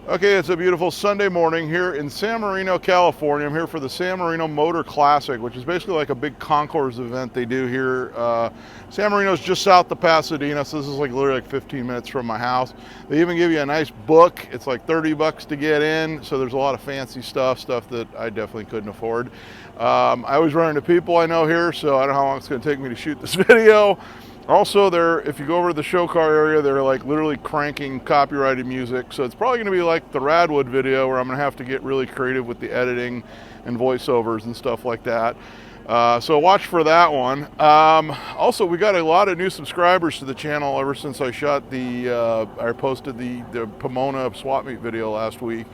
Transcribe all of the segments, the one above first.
Okay, it's a beautiful Sunday morning here in San Marino, California. I'm here for the San Marino Motor Classic, which is basically like a big Concours event they do here. San Marino's just south of Pasadena, so this is like literally like 15 minutes from my house. They even give you a nice book. It's like 30 bucks to get in, so there's a lot of fancy stuff that I definitely couldn't afford. I always run into people I know here, so I don't know how long it's going to take me to shoot this video. Also, if you go over to the show car area, they're like literally cranking copyrighted music. So it's probably going to be like the Radwood video where I'm going to have to get really creative with the editing and voiceovers and stuff like that. So watch for that one. Also, we got a lot of new subscribers to the channel ever since I posted the Pomona swap meet video last week.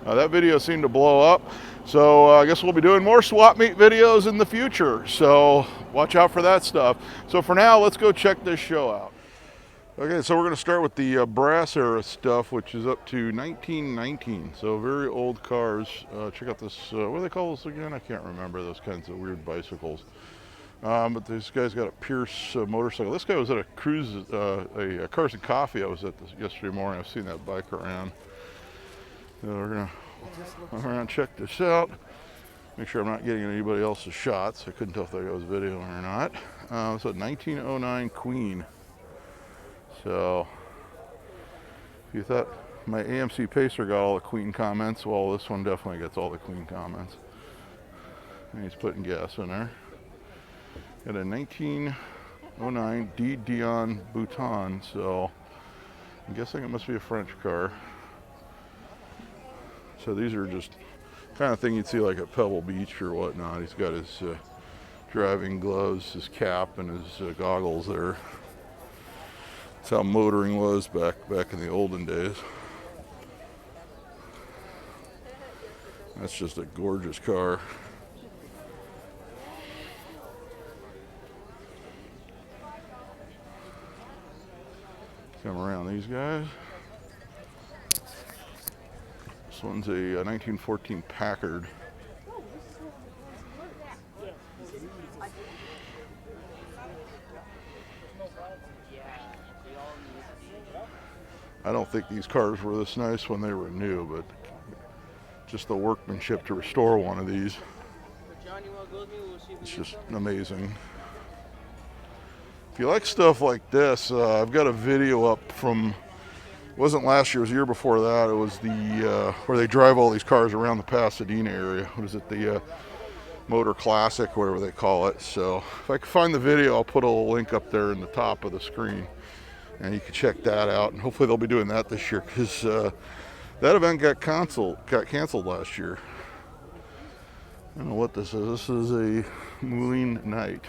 That video seemed to blow up. So I guess we'll be doing more swap meet videos in the future. So watch out for that stuff. So for now, let's go check this show out. Okay, so we're going to start with the brass era stuff, which is up to 1919. So very old cars. Check out this, what do they call this again? I can't remember, those kinds of weird bicycles. But this guy's got a Pierce motorcycle. This guy was at a cruise, a Cars and Coffee I was at this yesterday morning. I've seen that bike around. So we're going to go around and check this out. Make sure I'm not getting anybody else's shots. I couldn't tell if that guy was videoing or not. It's a 1909 Queen. So if you thought my AMC Pacer got all the Queen comments, well, this one definitely gets all the Queen comments. And he's putting gas in there. Got a 1909 D. Dion Bouton, so I'm guessing it must be a French car. So these are just kind of thing you'd see like at Pebble Beach or whatnot. He's got his driving gloves, his cap, and his goggles there. That's how motoring was back in the olden days. That's just a gorgeous car. Come around these guys. This one's a 1914 Packard. I don't think these cars were this nice when they were new, but just the workmanship to restore one of these, it's just amazing. If you like stuff like this, I've got a video up from, it wasn't last year, it was the year before that. It was the where they drive all these cars around the Pasadena area. What is it, the Motor Classic, whatever they call it. So if I can find the video, I'll put a little link up there in the top of the screen, and you can check that out. And hopefully they'll be doing that this year, because that event got canceled last year. I don't know what this is. This is a Moulin Knight.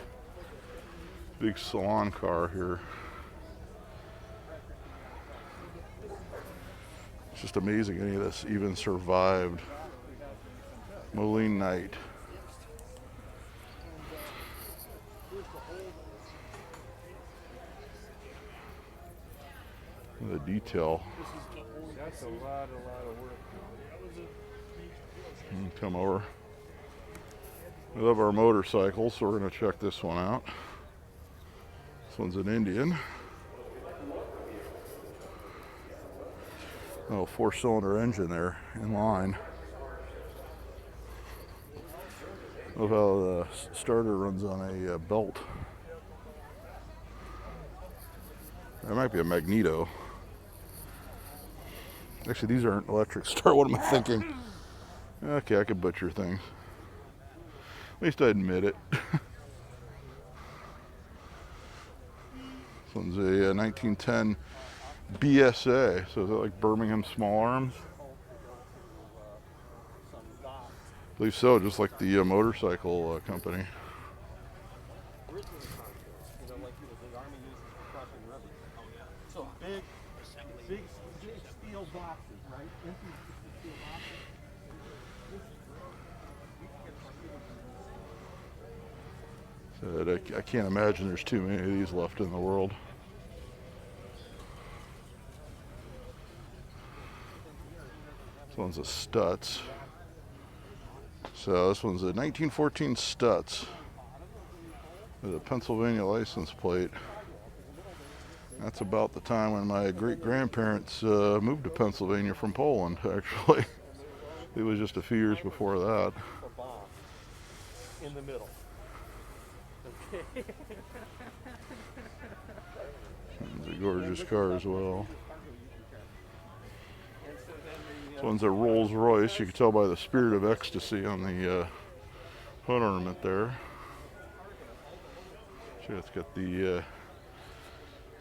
Big salon car here. It's just amazing any of this even survived. Moulin Knight. The detail. That's a lot of work. Come over. We love our motorcycles, so we're going to check this one out. This one's an Indian. Oh, 4-cylinder engine there in line. Love how the starter runs on a belt. That might be a magneto. Actually, these aren't electric start. What am I thinking? Okay, I could butcher things. At least I admit it. This one's a 1910 BSA. So is that like Birmingham Small Arms? I believe so, just like the motorcycle company. So big steel boxes, right? Steel boxes. So I can't imagine there's too many of these left in the world. This one's a Stutz. So this one's a 1914 Stutz with a Pennsylvania license plate. That's about the time when my great-grandparents moved to Pennsylvania from Poland, actually. It was just a few years before that. A bomb in the middle. Okay. It's a gorgeous car as well. This one's a Rolls-Royce. You can tell by the Spirit of Ecstasy on the hood ornament there. See, it's got the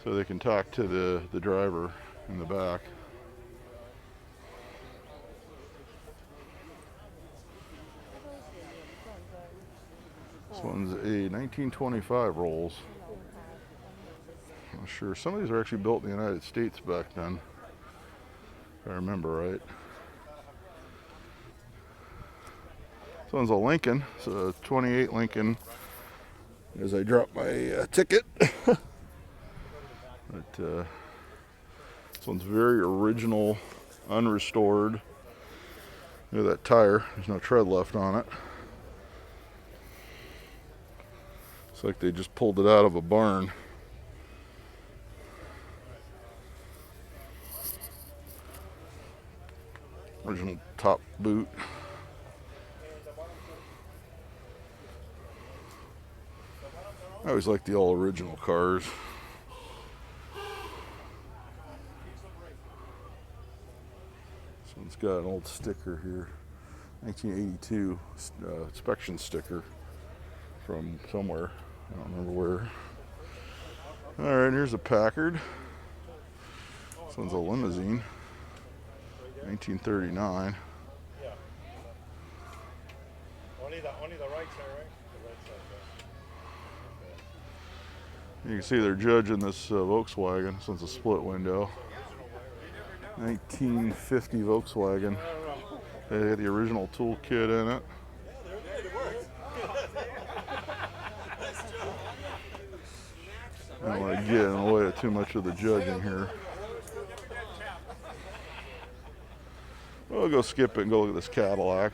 so they can talk to the driver in the back. This one's a 1925 Rolls. I'm not sure. Some of these are actually built in the United States back then, if I remember right. This one's a Lincoln. It's a 28 Lincoln. As I drop my ticket. But this one's very original, unrestored. Look at that tire. There's no tread left on it. It's like they just pulled it out of a barn. Original top boot. I always like the all original cars. This one's got an old sticker here, 1982 inspection sticker from somewhere. I don't remember where. All right, here's a Packard. This one's a Limousine, 1939. Yeah. Only the right side, right? The right side. You can see they're judging this Volkswagen. This one's a split window. 1950 Volkswagen. They had the original toolkit in it. I don't want to get in the way of too much of the judging here. We'll go skip it and go look at this Cadillac.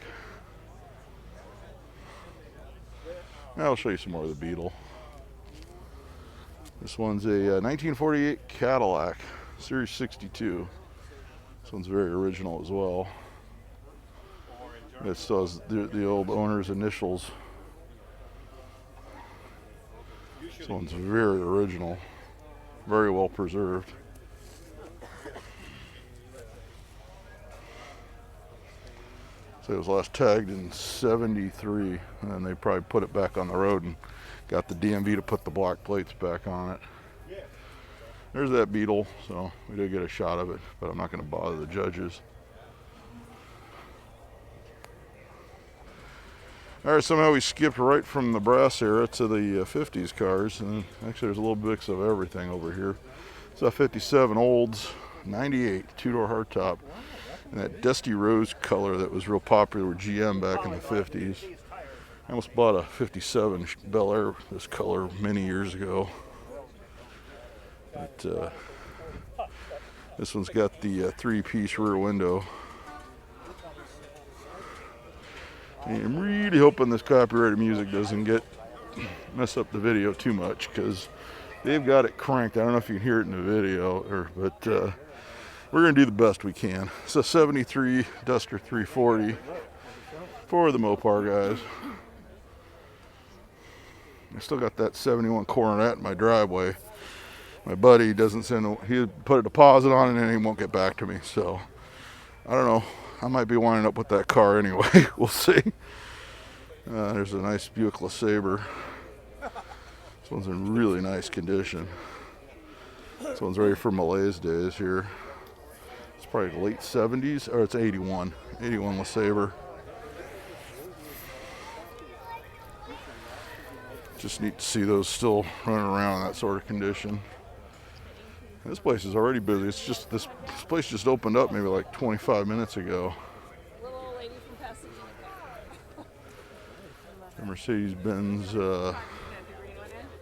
Now I'll show you some more of the Beetle. This one's a 1948 Cadillac Series 62. This one's very original as well. It still has the old owner's initials. This one's very original, very well preserved. So it was last tagged in '73, and then they probably put it back on the road and got the DMV to put the black plates back on it. There's that Beetle, so we did get a shot of it, but I'm not going to bother the judges. All right, somehow we skipped right from the brass era to the 50s cars, and actually there's a little mix of everything over here. It's a 57 Olds, 98 two-door hardtop, and that dusty rose color that was real popular with GM back in the 50s. I almost bought a 57 Bel Air this color many years ago. But this one's got the three-piece rear window. And I'm really hoping this copyrighted music doesn't mess up the video too much, because they've got it cranked. I don't know if you can hear it in the video, but we're going to do the best we can. It's a 73 Duster 340 for the Mopar guys. I still got that 71 Coronet in my driveway. My buddy he put a deposit on it and he won't get back to me. So I don't know. I might be winding up with that car anyway. We'll see. There's a nice Buick Le Saber. This one's in really nice condition. This one's ready for Malaise days here. It's probably late 70s, or it's 81 Le Saber. Just neat to see those still running around in that sort of condition. This place is already busy. It's just this place just opened up maybe like 25 minutes ago. Little old lady from Pasadena. The Mercedes-Benz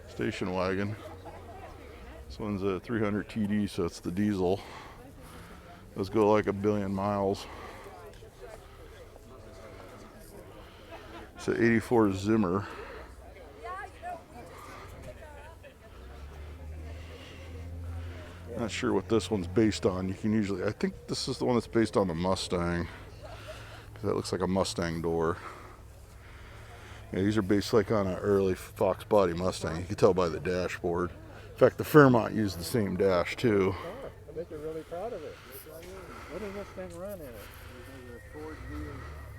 station wagon. This one's a 300 TD, so it's the diesel. Those go like 1 billion miles. It's an 84 Zimmer. Not sure what this one's based on. You can usually, I think this is the one that's based on the Mustang. That looks like a Mustang door. Yeah, these are based like on an early Fox body Mustang. You can tell by the dashboard. In fact, the Fairmont used the same dash too. I bet you're really proud of it. What does this thing run in it?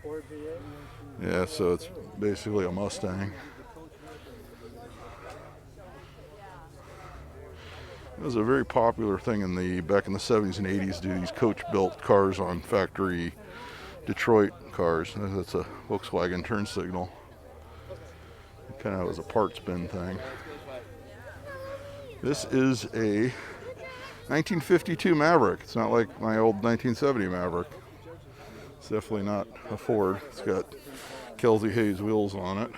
Ford V8? Yeah, so it's basically a Mustang. It was a very popular thing back in the 70s and 80s to do these coach-built cars on factory Detroit cars. That's a Volkswagen turn signal. It kind of was a parts bin thing. This is a 1952 Maverick. It's not like my old 1970 Maverick. It's definitely not a Ford. It's got Kelsey Hayes wheels on it.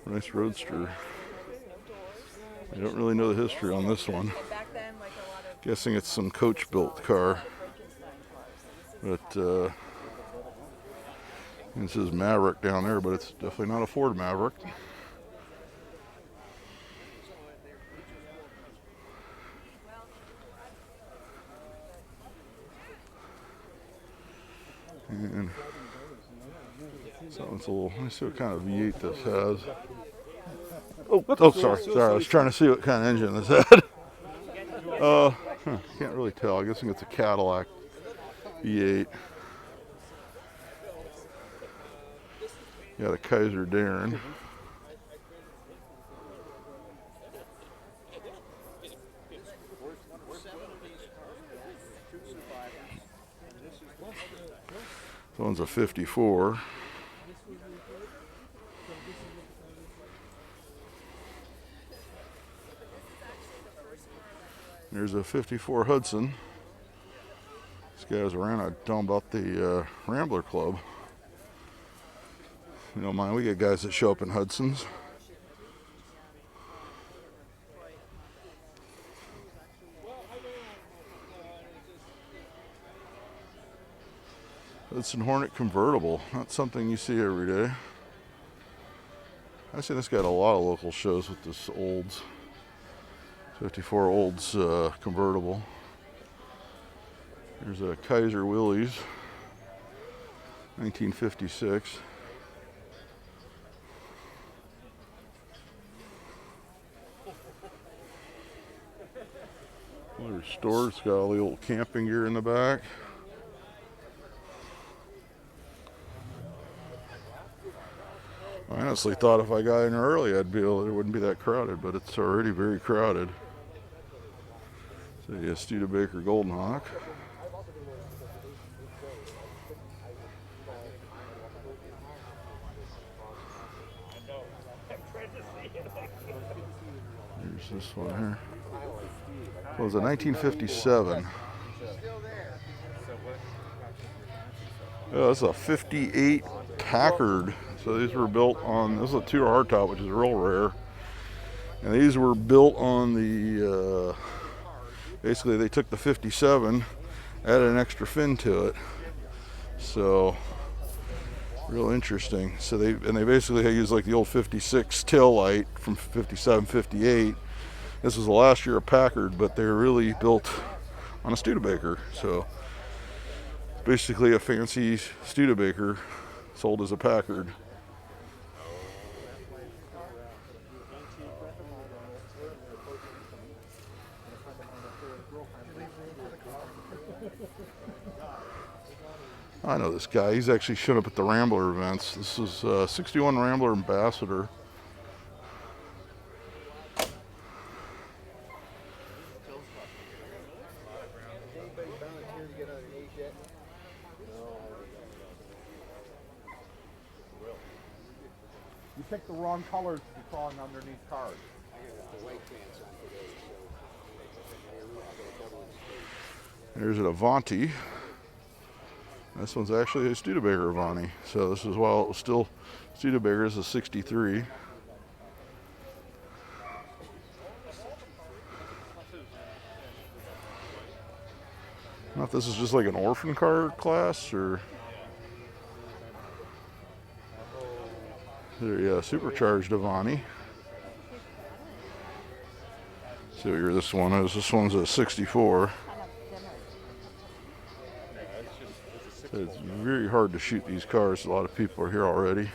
Nice Roadster. I don't really know the history on this one. Guessing it's some coach-built car. But it says Maverick down there, but it's definitely not a Ford Maverick. And something's a little, let me see what kind of V8 this has. Oh, sorry. I was trying to see what kind of engine this had. Can't really tell. I'm guessing it's a Cadillac V8. Got a Kaiser Darren. This one's a 54. There's a 54 Hudson. This guy's around. I tell him about the Rambler Club. You don't mind, we get guys that show up in Hudsons. Hudson Hornet Convertible. Not something you see every day. I've seen this guy at a lot of local shows with this Olds. 54 Olds convertible. There's a Kaiser Willys, 1956. Restored. It's got all the old camping gear in the back. I honestly thought if I got in early, it wouldn't be that crowded, but it's already very crowded. So yeah, Studebaker Golden Hawk. Here's this one here. It was a 1957. Oh, this is a 58 Packard. So these were built on, this is a 2 hardtop, which is real rare. And these were built on the, basically they took the 57, added an extra fin to it. So, real interesting. So they basically used like the old 56 tail light from 57, 58. This was the last year of Packard, but they're really built on a Studebaker. So, basically a fancy Studebaker sold as a Packard. I know this guy. He's actually shown up at the Rambler events. This is 61 Rambler Ambassador. You picked the wrong colors to be falling underneath cars. There's an Avanti. This one's actually a Studebaker Avanti. So this is, while it was still Studebaker, is a 63. I don't know if this is just like an orphan car class or... There, yeah, supercharged Avanti. See what year this one is. This one's a 64. So it's very hard to shoot these cars. A lot of people are here already.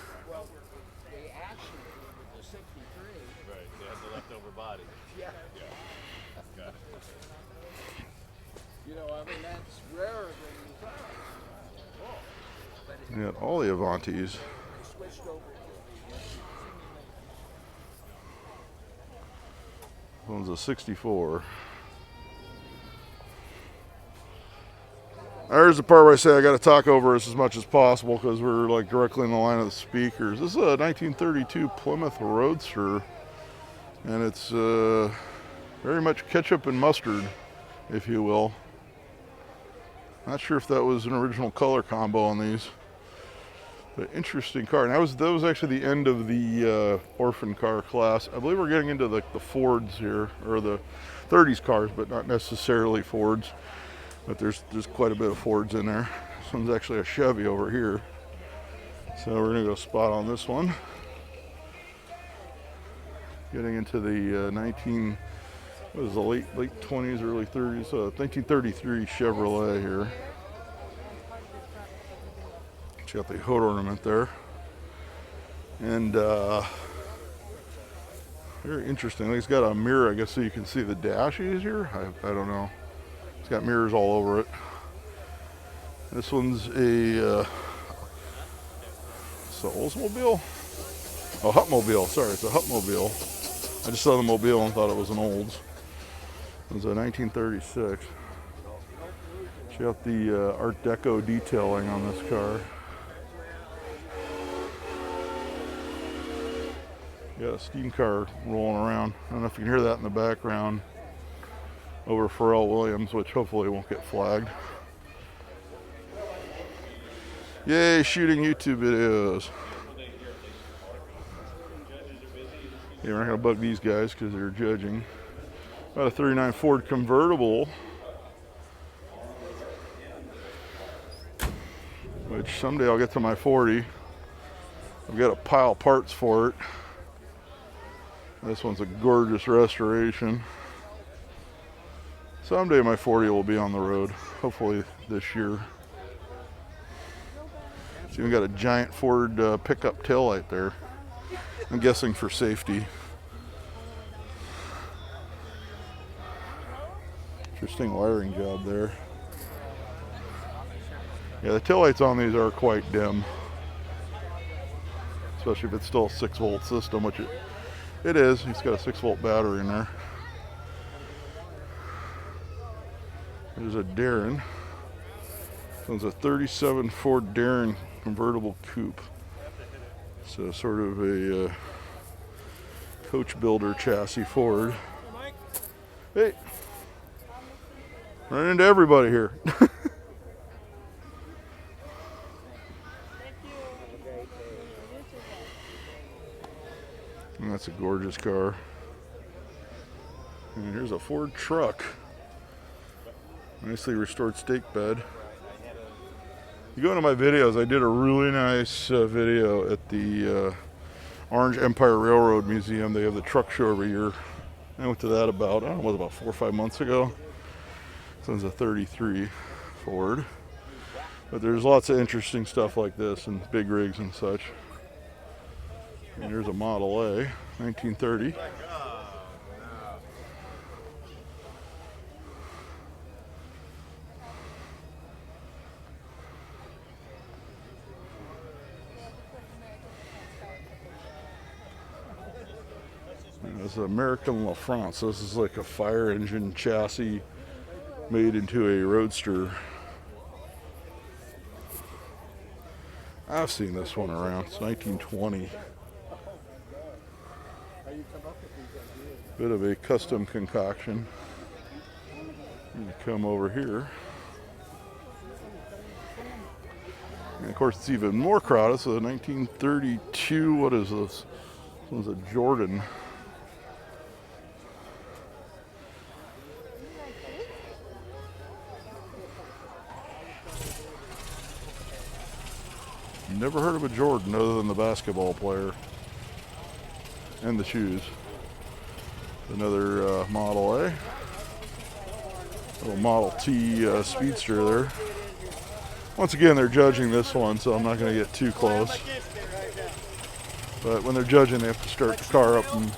You got all the Avantis. One's a 64. There's the part where I say I got to talk over this as much as possible because we're like directly in the line of the speakers. This is a 1932 Plymouth Roadster, and it's very much ketchup and mustard, if you will. Not sure if that was an original color combo on these, but interesting car. And that was actually the end of the orphan car class. I believe we're getting into the Fords here, or the 30s cars, but not necessarily Fords. But there's quite a bit of Fords in there. This one's actually a Chevy over here. So we're gonna go spot on this one. Getting into the the late 20s, early 30s, 1933 Chevrolet here. It's got the hood ornament there. And very interesting. It's got a mirror, I guess, so you can see the dash easier. I don't know. It's got mirrors all over it. This one's a Oldsmobile? Oh, Hutmobile. Sorry, it's a Hutmobile. I just saw the Mobile and thought it was an Olds. It was a 1936. Check out the Art Deco detailing on this car. Got a steam car rolling around. I don't know if you can hear that in the background over Pharrell Williams, which hopefully won't get flagged. Yay, shooting YouTube videos. Yeah, we're not gonna bug these guys because they're judging. Got a 39 Ford Convertible, which someday I'll get to my 40. I've got to pile parts for it. This one's a gorgeous restoration. Someday my 40 will be on the road, hopefully this year. It's even got a giant Ford pickup taillight there. I'm guessing for safety. Interesting wiring job there. Yeah, the taillights on these are quite dim, especially if it's still a 6-volt system, which it is. It's got a 6-volt battery in there. There's a Darren. This one's a 37 Ford Darren convertible coupe. So sort of a coach builder chassis Ford. Hey, running into everybody here. And that's a gorgeous car. And here's a Ford truck. Nicely restored stake bed. You go into my videos, I did a really nice video at the Orange Empire Railroad Museum. They have the truck show every year. I went to that about, I don't know, what, about 4 or 5 months ago. This one's a 33 Ford. But there's lots of interesting stuff like this and big rigs and such. And here's a Model A, 1930. This is American La France. This is like a fire engine chassis made into a roadster. I've seen this one around. It's 1920. Bit of a custom concoction. You come over here. And of course, it's even more crowded. So, 1932. What is this? This one's a Jordan. Never heard of a Jordan other than the basketball player and the shoes. Another Model A. Little Model T Speedster there. Once again, they're judging this one, so I'm not going to get too close. But when they're judging, they have to start the car up and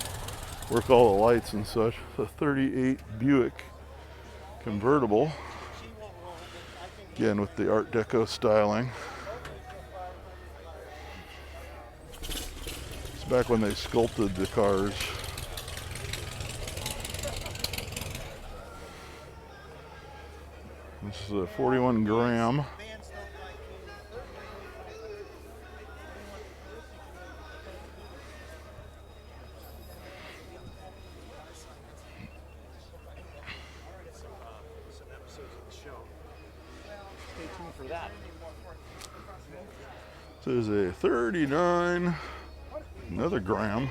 work all the lights and such. The 38 Buick Convertible. Again, with the Art Deco styling. It's back when they sculpted the cars. This is a 41 gram. This is a 39, another gram.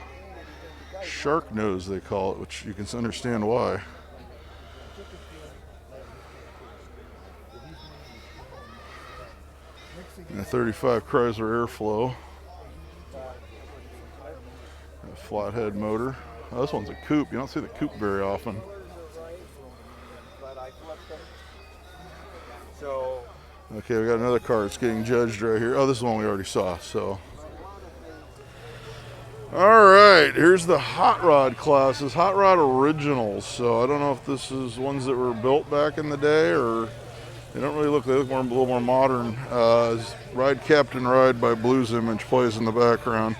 Shark nose, they call it, which you can understand why. And a 35 Chrysler Airflow. A flathead motor. Oh, this one's a coupe. You don't see the coupe very often. Okay, we got another car that's getting judged right here. Oh, this is one we already saw, so. All right, here's the Hot Rod classes, Hot Rod Originals. So I don't know if this is ones that were built back in the day, or they don't really look, they look more, a little more modern. Ride Captain Ride by Blues Image plays in the background.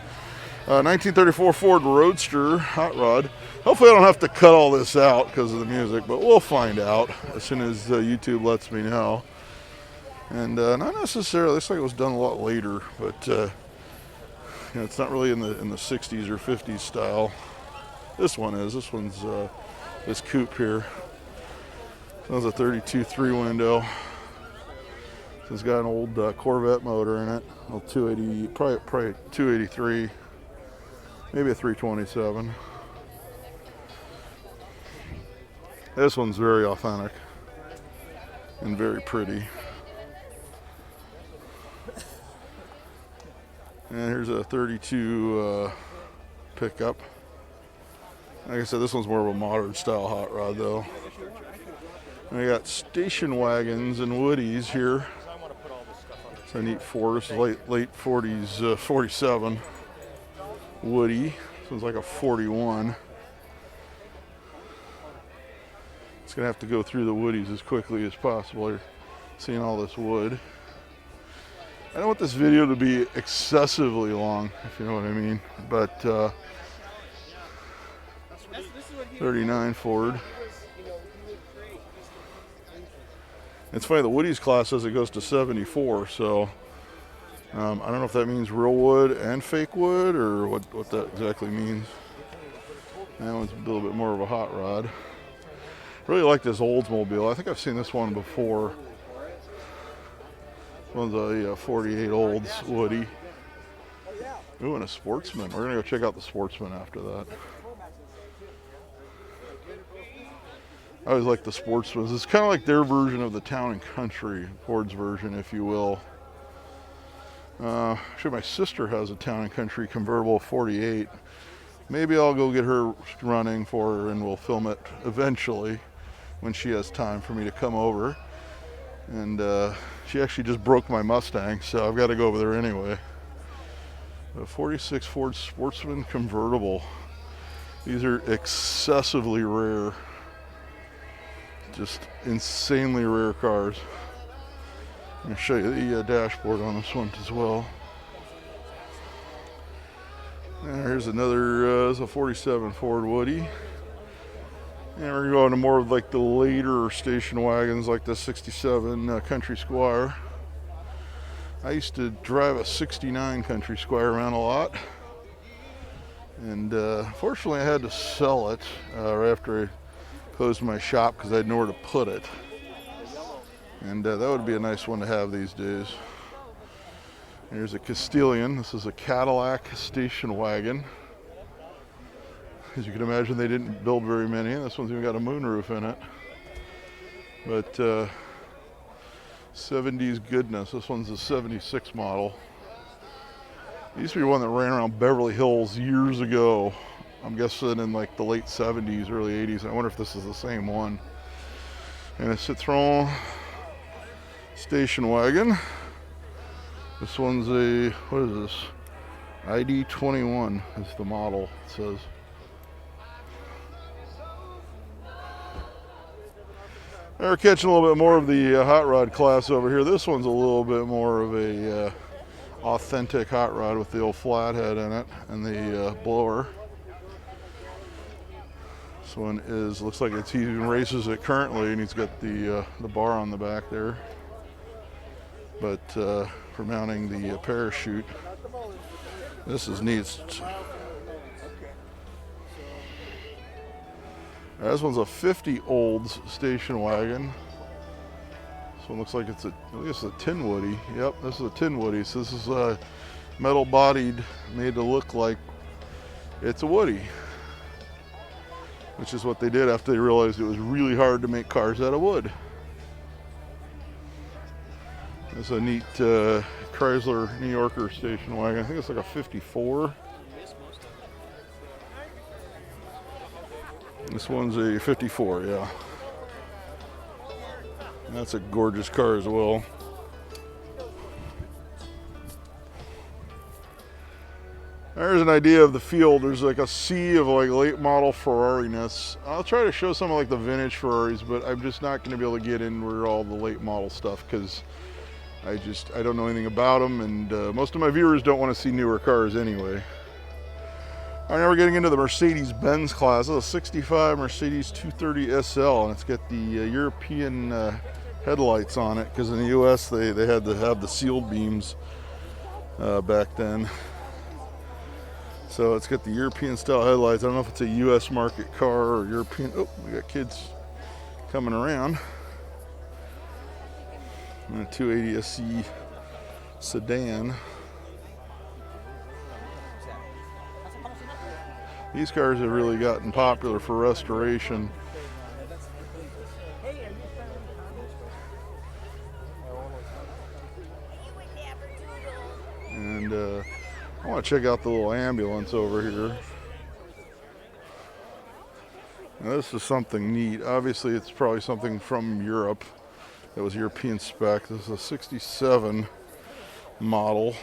1934 Ford Roadster Hot Rod. Hopefully I don't have to cut all this out because of the music, but we'll find out as soon as YouTube lets me know. And not necessarily, looks like it was done a lot later, but you know, it's not really in the 60s or 50s style. This one is. This one's this coupe here. This one's a 32 3-window. It's got an old Corvette motor in it. A 280, probably 283, maybe a 327. This one's very authentic and very pretty. And here's a 32 pickup. Like I said, this one's more of a modern style hot rod though. And we got station wagons and woodies here. It's a neat Ford, it's late 40s, 47 Woody. This one's like a 41. It's gonna have to go through the woodies as quickly as possible. You're seeing all this wood. I don't want this video to be excessively long, if you know what I mean, but 39 Ford. It's funny, the Woody's class says it goes to 74, so I don't know if that means real wood and fake wood, or what that exactly means. That one's a little bit more of a hot rod. Really like this Oldsmobile. I think I've seen this one before. This one's a 48 Olds Woody. Ooh, and a Sportsman. We're gonna go check out the Sportsman after that. I always like the Sportsmans. It's kind of like their version of the Town and Country, Ford's version, if you will. Actually, my sister has a Town and Country convertible 48. Maybe I'll go get her running for her and we'll film it eventually when she has time for me to come over. And she actually just broke my Mustang, so I've got to go over there anyway. A 46 Ford Sportsman convertible. These are excessively rare. Just insanely rare cars. I'm going to show you the dashboard on this one as well. And here's another, this is a 47 Ford Woody. And we're going to more of like the later station wagons, like the 67 Country Squire. I used to drive a 69 Country Squire around a lot. And fortunately I had to sell it right after I closed my shop because I had nowhere to put it. And that would be a nice one to have these days. Here's a Castilian. This is a Cadillac station wagon. As you can imagine, they didn't build very many. This one's even got a moonroof in it. But 70s goodness. This one's a 76 model. It used to be one that ran around Beverly Hills years ago. I'm guessing in like the late 70s, early 80s. I wonder if this is the same one. And a Citroen station wagon. This one's a, what is this? ID21 is the model, it says. We're catching a little bit more of the hot rod class over here. This one's a little bit more of a authentic hot rod with the old flathead in it and the blower. This one is, looks like he even races it currently, and he's got the bar on the back there. But for mounting the parachute, this is neat. This one's a 50 Olds station wagon. This one looks like it's a tin woody. Yep, this is a tin woody. So this is metal bodied, made to look like it's a woody, which is what they did after they realized it was really hard to make cars out of wood. It's a neat Chrysler New Yorker station wagon. I think it's like a 54. This one's a 54, yeah. And that's a gorgeous car as well. There's an idea of the field. There's like a sea of like late model Ferrari-ness. I'll try to show some of like the vintage Ferraris, but I'm just not going to be able to get in where all the late model stuff, because I don't know anything about them, and most of my viewers don't want to see newer cars anyway. All right, now we're getting into the Mercedes-Benz class. This is a 65 Mercedes 230 SL, and it's got the European headlights on it, because in the US they had to have the sealed beams back then. So it's got the European style headlights. I don't know if it's a US market car or European. Oh, we got kids coming around. And a 280 SC sedan. These cars have really gotten popular for restoration. And I want to check out the little ambulance over here. Now this is something neat. Obviously it's probably something from Europe. That was European spec. This is a 67 model.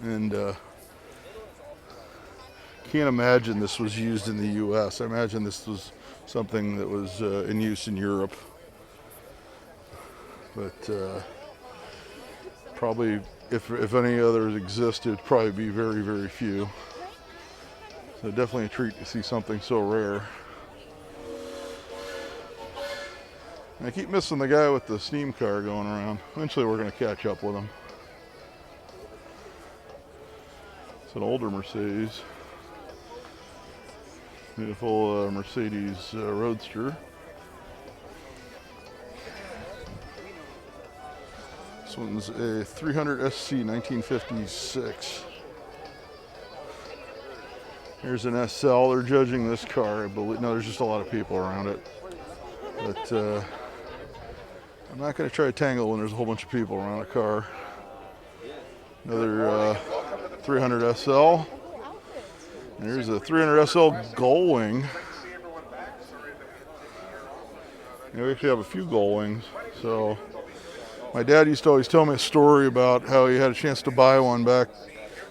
And can't imagine this was used in the US. I imagine this was something that was in use in Europe. But probably, if any others exist, it'd probably be very, very few. So definitely a treat to see something so rare. And I keep missing the guy with the steam car going around. Eventually we're going to catch up with him. It's an older Mercedes. Beautiful Mercedes Roadster. This one's a 300 SC 1956. Here's an SL. They're judging this car, I believe. No, there's just a lot of people around it. But I'm not going to try to tangle when there's a whole bunch of people around a car. Another 300 SL. There's a 300 SL Gullwing. Yeah, we actually have a few Gullwings. So my dad used to always tell me a story about how he had a chance to buy one back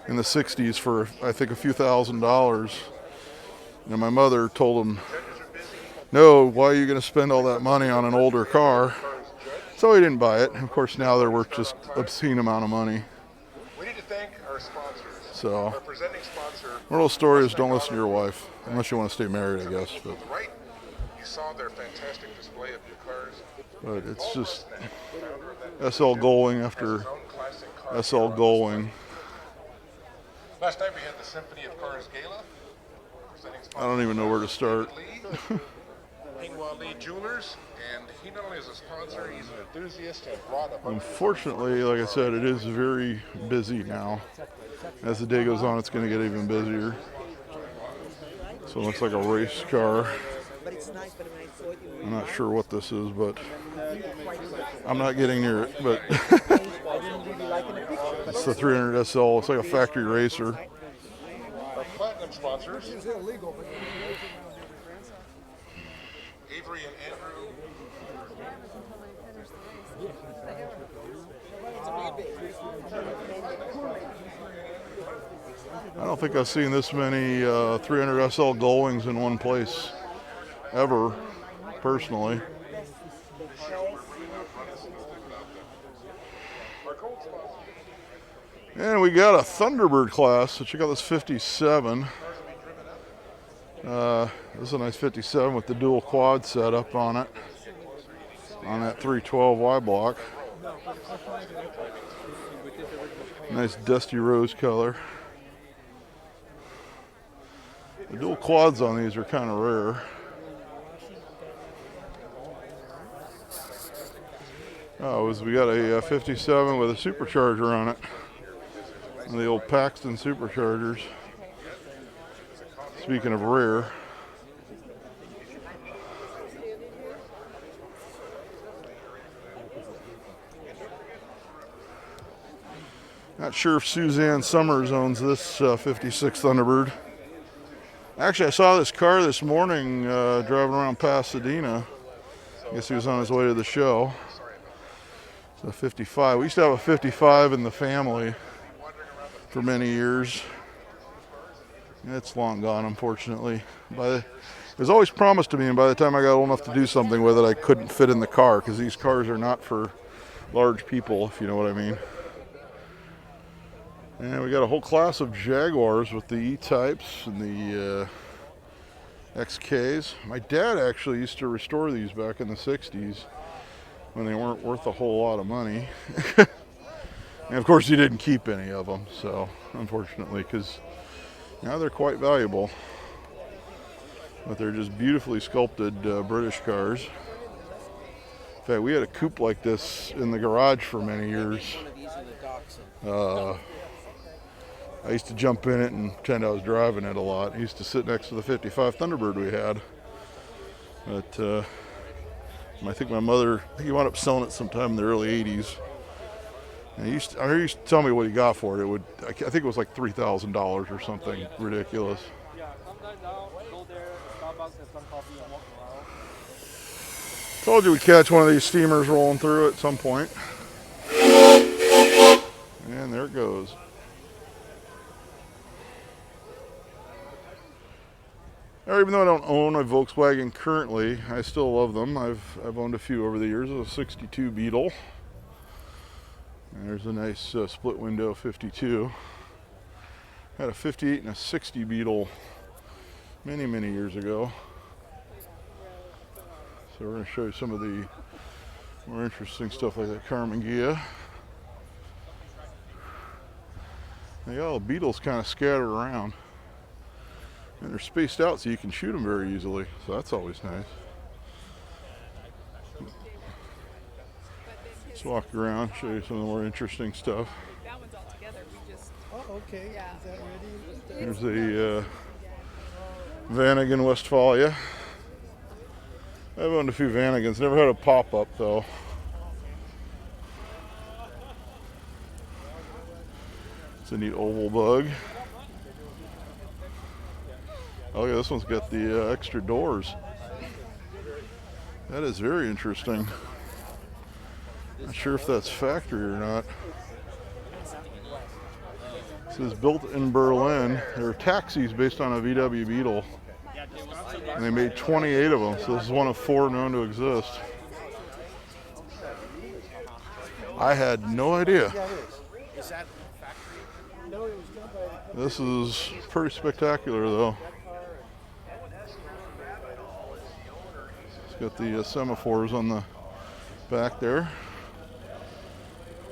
in the 60s for, I think, a few $1,000s. And my mother told him, no, why are you going to spend all that money on an older car? So he didn't buy it. Of course, now they're worth just obscene amount of money. We need to thank our sponsors. So, our presenting sponsor. Moral story is don't listen to your wife, unless you want to stay married, I guess. But right, you saw their fantastic display of new cars. But it's just SL Gullwing after SL Gullwing. Last night we had the Symphony of Cars Gala. I don't even know where to start. Hingwa Lee Jewelers, and he not only is a sponsor, he's an enthusiast and brought up. Unfortunately, like I said, it is very busy now. As the day goes on, it's going to get even busier. So it looks like a race car. I'm not sure what this is, but I'm not getting near it. But it's the 300 SL. It's like a factory racer. event sponsors. It's illegal, but Avery and Andrew. I don't think I've seen this many 300 SL Gullwings in one place ever, personally. And we got a Thunderbird class. So check out this 57. This is a nice 57 with the dual quad setup on it, on that 312Y block. Nice dusty rose color. The dual quads on these are kind of rare. Oh, we got a 57 with a supercharger on it. And the old Paxton superchargers. Speaking of rare. Not sure if Suzanne Summers owns this 56 Thunderbird. Actually, I saw this car this morning driving around Pasadena. I guess he was on his way to the show. It's a 55. We used to have a 55 in the family for many years. It's long gone, unfortunately. It was always promised to me, and by the time I got old enough to do something with it, I couldn't fit in the car, because these cars are not for large people, if you know what I mean. And we got a whole class of Jaguars with the E-types and the XKs. My dad actually used to restore these back in the 60s when they weren't worth a whole lot of money. And of course he didn't keep any of them, so unfortunately, because now they're quite valuable. But they're just beautifully sculpted British cars. In fact, we had a coupe like this in the garage for many years. I used to jump in it and pretend I was driving it a lot. I used to sit next to the 55 Thunderbird we had. But I think my mother, he wound up selling it sometime in the early 80s. And he used to tell me what he got for it. I think it was like $3,000 or something ridiculous. Told you we'd catch one of these steamers rolling through at some point. And there it goes. Now, even though I don't own a Volkswagen currently, I still love them. I've owned a few over the years. A 62 Beetle. And there's a nice split window 52. Had a 58 and a 60 Beetle many, many years ago. So we're going to show you some of the more interesting stuff like that Carmen Ghia. They got all the Beetles kind of scattered around. And they're spaced out so you can shoot them very easily. So that's always nice. Let's walk around, show you some of the more interesting stuff. That one's all together. We just. oh, okay. Yeah. Is that ready? Here's the Vanigan Westfalia. I've owned a few Vanigans, never had a pop-up though. It's a neat oval bug. Oh yeah, this one's got the extra doors. That is very interesting. Not sure if that's factory or not. It says built in Berlin. They're taxis based on a VW Beetle. And they made 28 of them, so this is one of 4 known to exist. I had no idea. This is pretty spectacular though. It's got the semaphores on the back there.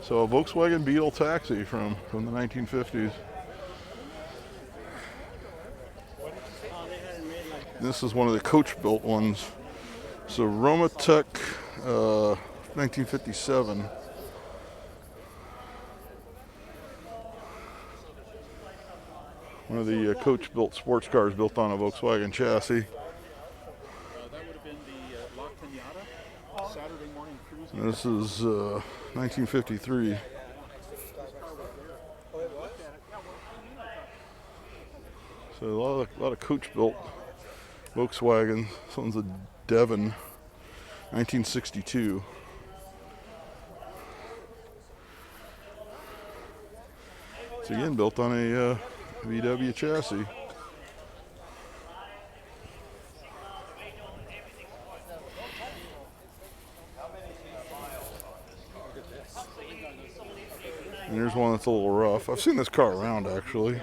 So a Volkswagen Beetle taxi from the 1950s. This is one of the coach-built ones. So Romatech 1957. One of the coach-built sports cars built on a Volkswagen chassis. That would have been the La Cañada Saturday morning cruise. And this is 1953. So a lot of coach-built Volkswagen. This one's a Devon, 1962. It's again built on a VW chassis. And here's one that's a little rough. I've seen this car around actually.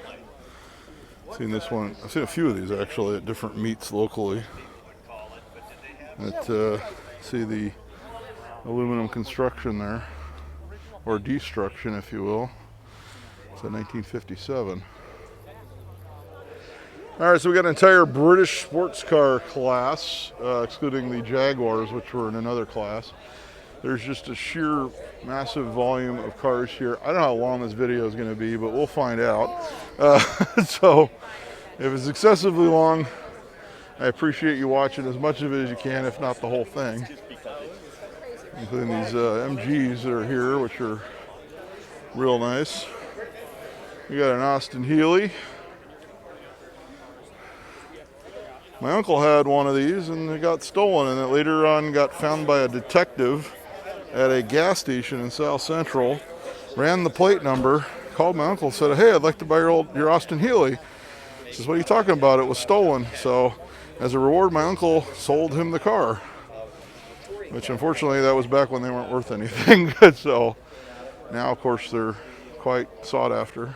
I've seen this one. I've seen a few of these actually at different meets locally. See the aluminum construction there, or destruction, if you will. It's a 1957. All right, so we got an entire British sports car class, excluding the Jaguars, which were in another class. There's just a sheer massive volume of cars here. I don't know how long this video is going to be, but we'll find out. So if it's excessively long, I appreciate you watching as much of it as you can, if not the whole thing. Including these MGs that are here, which are real nice. We got an Austin Healey. My uncle had one of these and it got stolen, and it later on got found by a detective at a gas station in South Central. Ran the plate number, called my uncle, said, "Hey, I'd like to buy your Austin Healey." He says, "What are you talking about? It was stolen." So as a reward, my uncle sold him the car, which unfortunately that was back when they weren't worth anything. So now of course they're quite sought after.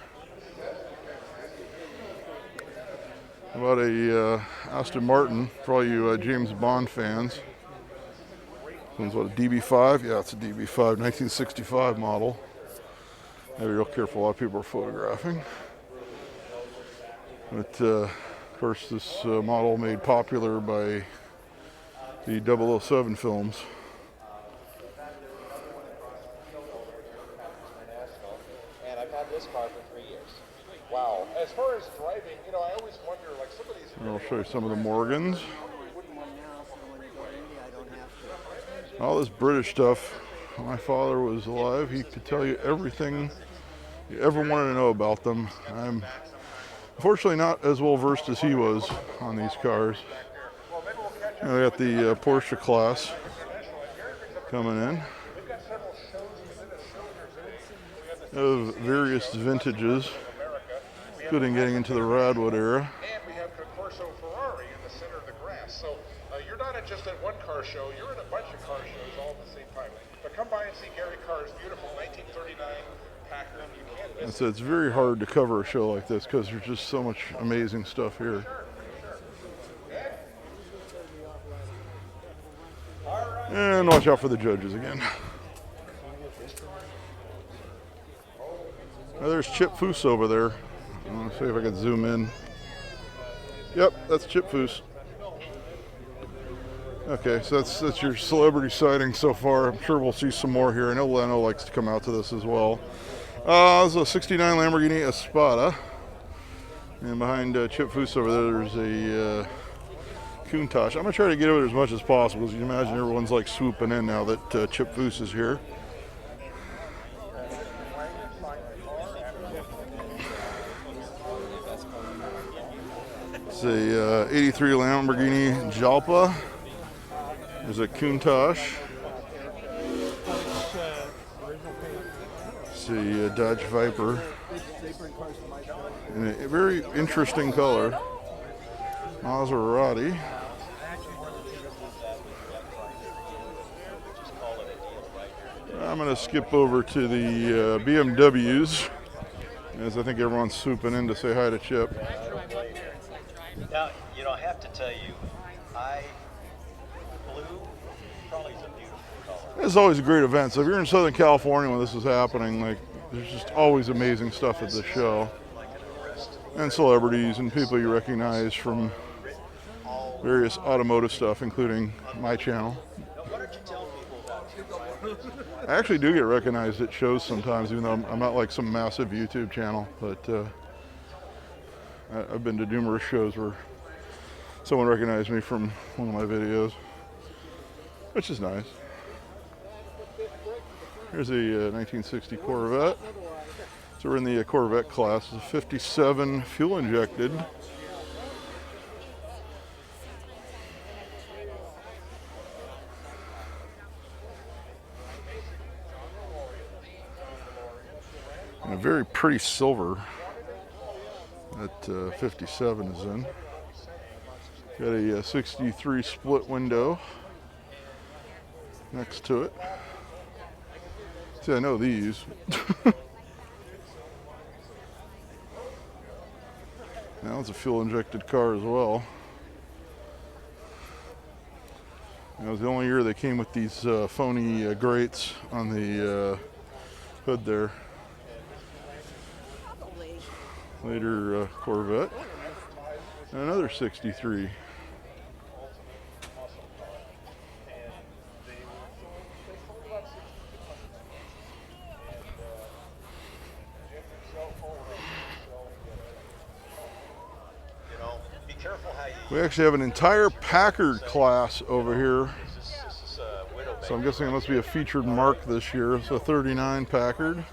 How about a Aston Martin for all you James Bond fans? This one's what, a DB5? Yeah, it's a DB5, 1965 model. Gotta be real careful, a lot of people are photographing. But of course this model made popular by the 007 films. And I've had this car for 3 years. Wow. As far as driving, you know, I always wonder, like, some of these... And I'll show you some of the Morgans. All this British stuff. When my father was alive, he could tell you everything you ever wanted to know about them. I'm unfortunately not as well versed as he was on these cars. And we got the Porsche class coming in of various vintages, including getting into the Radwood era. And we have Concours Ferrari in the center of the grass. So you're not just at one car show, you're in a bunch of car shows all at the same time. But come by and see Gary Carr's beautiful 1939 Packard. You can't miss And so it's very hard to cover a show like this because there's just so much amazing stuff here. And watch out for the judges again. Now there's Chip Foose over there. I'm going to see if I can zoom in. Yep, that's Chip Foose. Okay, so that's your celebrity sighting so far. I'm sure we'll see some more here. I know Leno likes to come out to this as well. This is a 69 Lamborghini Espada. And behind Chip Foose over there, there's a Countach. I'm going to try to get over as much as possible, because you can imagine everyone's like swooping in now that Chip Foose is here. It's a 83 Lamborghini Jalpa. There's a Countach. It's a Dodge Viper. In a very interesting color. Maserati. I'm going to skip over to the BMWs, as I think everyone's swooping in to say hi to Chip. Now, you know, I have to tell you, blue probably is a beautiful color. It's always a great event. So if you're in Southern California when this is happening, like, there's just always amazing stuff at this show. And celebrities and people you recognize from various automotive stuff, including my channel. I actually do get recognized at shows sometimes, even though I'm not like some massive YouTube channel, but I've been to numerous shows where someone recognized me from one of my videos, which is nice. Here's a 1960 Corvette. So we're in the Corvette class. It's a 57 fuel injected And a very pretty silver that 57 is in. Got a 63 split window next to it. See, I know these. Now it's a fuel injected car as well. That was the only year they came with these phony grates on the hood there. Later Corvette. And another 63. We actually have an entire Packard class over here. So I'm guessing it must be a featured mark this year. It's a 39 Packard.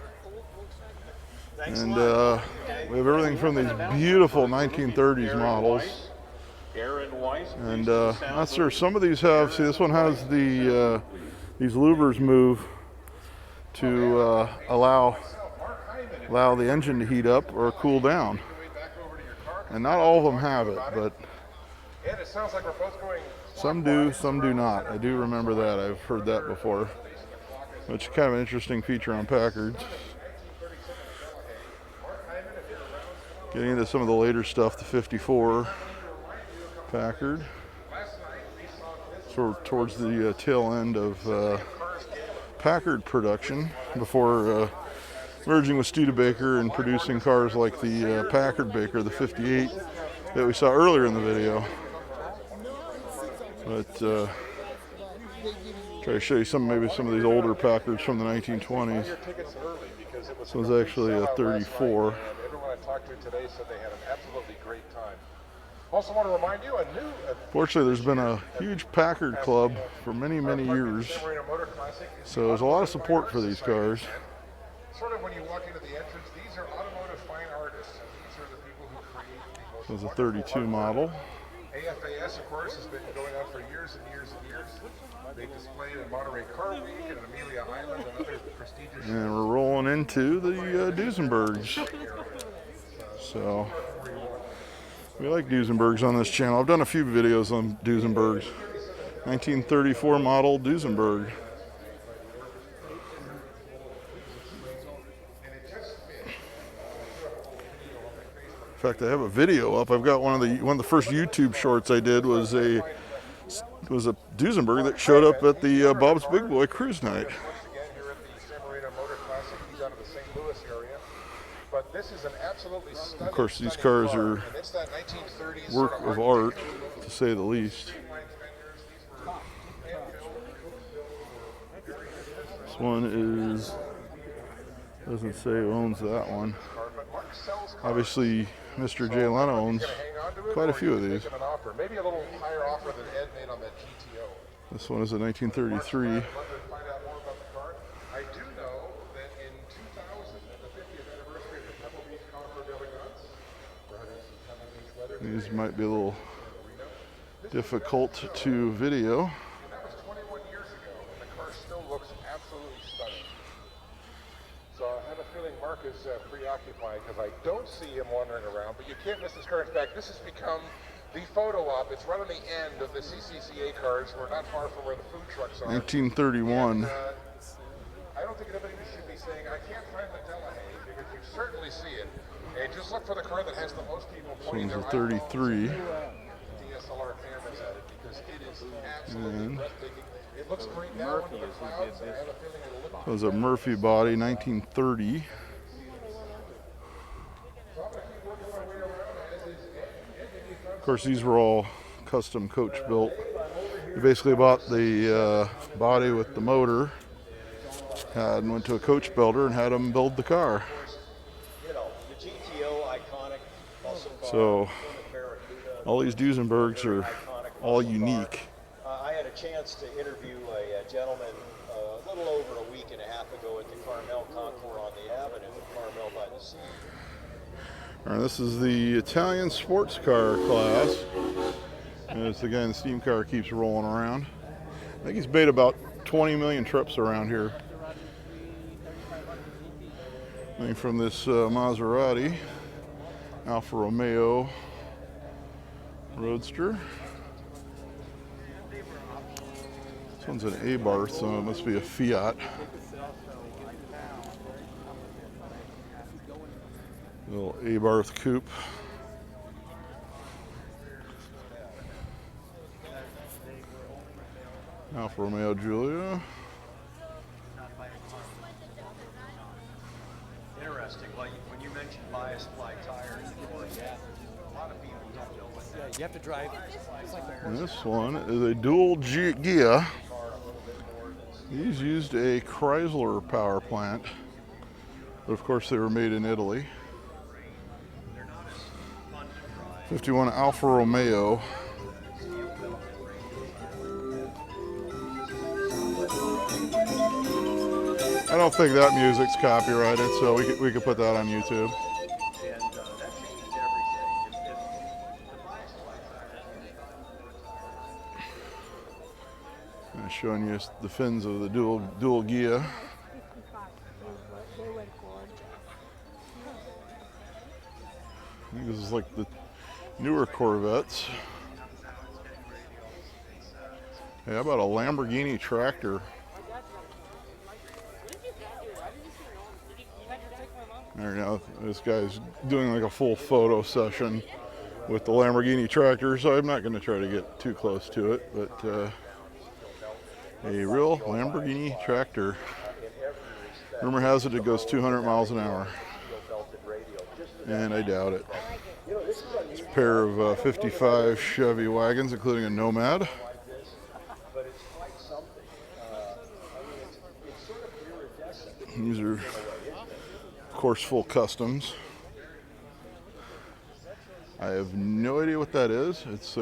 And we have everything from these beautiful 1930s models. And not sure, some of these have, see this one has the, these louvers move to allow the engine to heat up or cool down. And not all of them have it, but some do, some do not. I do remember that. I've heard that before, which is kind of an interesting feature on Packards. Getting into some of the later stuff, the 54 Packard. Sort of towards the tail end of Packard production before merging with Studebaker and producing cars like the Packard Baker, the 58 that we saw earlier in the video. But try to show you maybe some of these older Packards from the 1920s. This one's actually a 34. Everyone I talked to today said they had an absolutely great time. Also want to remind you, fortunately, there's been a huge Packard club for many, many years. So there's a lot of support for these cars. Sort of when you walk into the entrance, these are automotive fine artists, and these are the people who create the most. This is a 32 model. AFAS, of course, has been going on for years and years and years. They displayed at Monterey Car Week and at Amelia Island and other prestigious. And we're rolling into the Duesenbergs. So we like Duesenbergs on this channel. I've done a few videos on Duesenbergs. 1934 model Duesenberg. In fact, I have a video up. I've got one of the first YouTube shorts I did was a Duesenberg that showed up at the Bob's Big Boy cruise night. Once again, here at the San Marino Motor Classic, he's out of the St. Louis area. But this is an absolutely stunning, of course, these cars are work of art, to say the least. This one is, doesn't say who owns that one. Obviously, Mr. Jay Leno owns quite a few of these. Maybe a little higher offer than Ed made on that GTO. This one is a 1933. I do know that in 2000, at the 50th anniversary of the Pebble Beach Concours d'Elegance, These might be a little difficult to video. that was 21 years ago, and the car still looks absolutely stunning. So I have a feeling Mark is preoccupied because I don't see him wandering around, but you can't miss this car. In fact, this has become the photo op. It's right on the end of the CCCA cars. We're not far from where the food trucks are. 1931. And, I don't think anybody should be saying, I can't find the Delahaye, because you certainly see it. And just look for the car that has the most people pointing their This one's a 33. DSLR cameras at it, because it is absolutely breathtaking. It looks great now under the clouds, and I have a feeling it'll look That was a Murphy body, 1930. Of course, these were all custom coach built. You basically bought the body with the motor and went to a coach builder and had them build the car. You know, the GTO iconic muscle car. So all these Duesenbergs are all unique. I had a chance to interview a gentleman a little over a week and a half ago at the Carmel Concours on the Avenue in Carmel by the sea. All right, this is the Italian sports car class. And it's the guy in the steam car keeps rolling around. I think he's made about 20 million trips around here. Coming from this Maserati, Alfa Romeo Roadster. This one's an Abarth, so it must be a Fiat. Little Abarth coupe. Alfa Romeo Giulia. Interesting. Well, when you mentioned bias fly tires, a lot of people don't know what that is. You have to drive. It's like And this one is a dual gear. These used a Chrysler power plant, but of course they were made in Italy. 51 Alfa Romeo. I don't think that music's copyrighted, so we could put that on YouTube. And that changes everything. The bias fly tires. I'm showing you the fins of the dual gear. I think this is like the newer Corvettes. Hey, how about a Lamborghini tractor? There now, this guy's doing like a full photo session with the Lamborghini tractor, so I'm not going to try to get too close to it, but a real Lamborghini tractor. Rumor has it goes 200 miles an hour, and I doubt it. It's a pair of 55 Chevy wagons, including a Nomad. These are, of course, full customs. I have no idea what that is. It's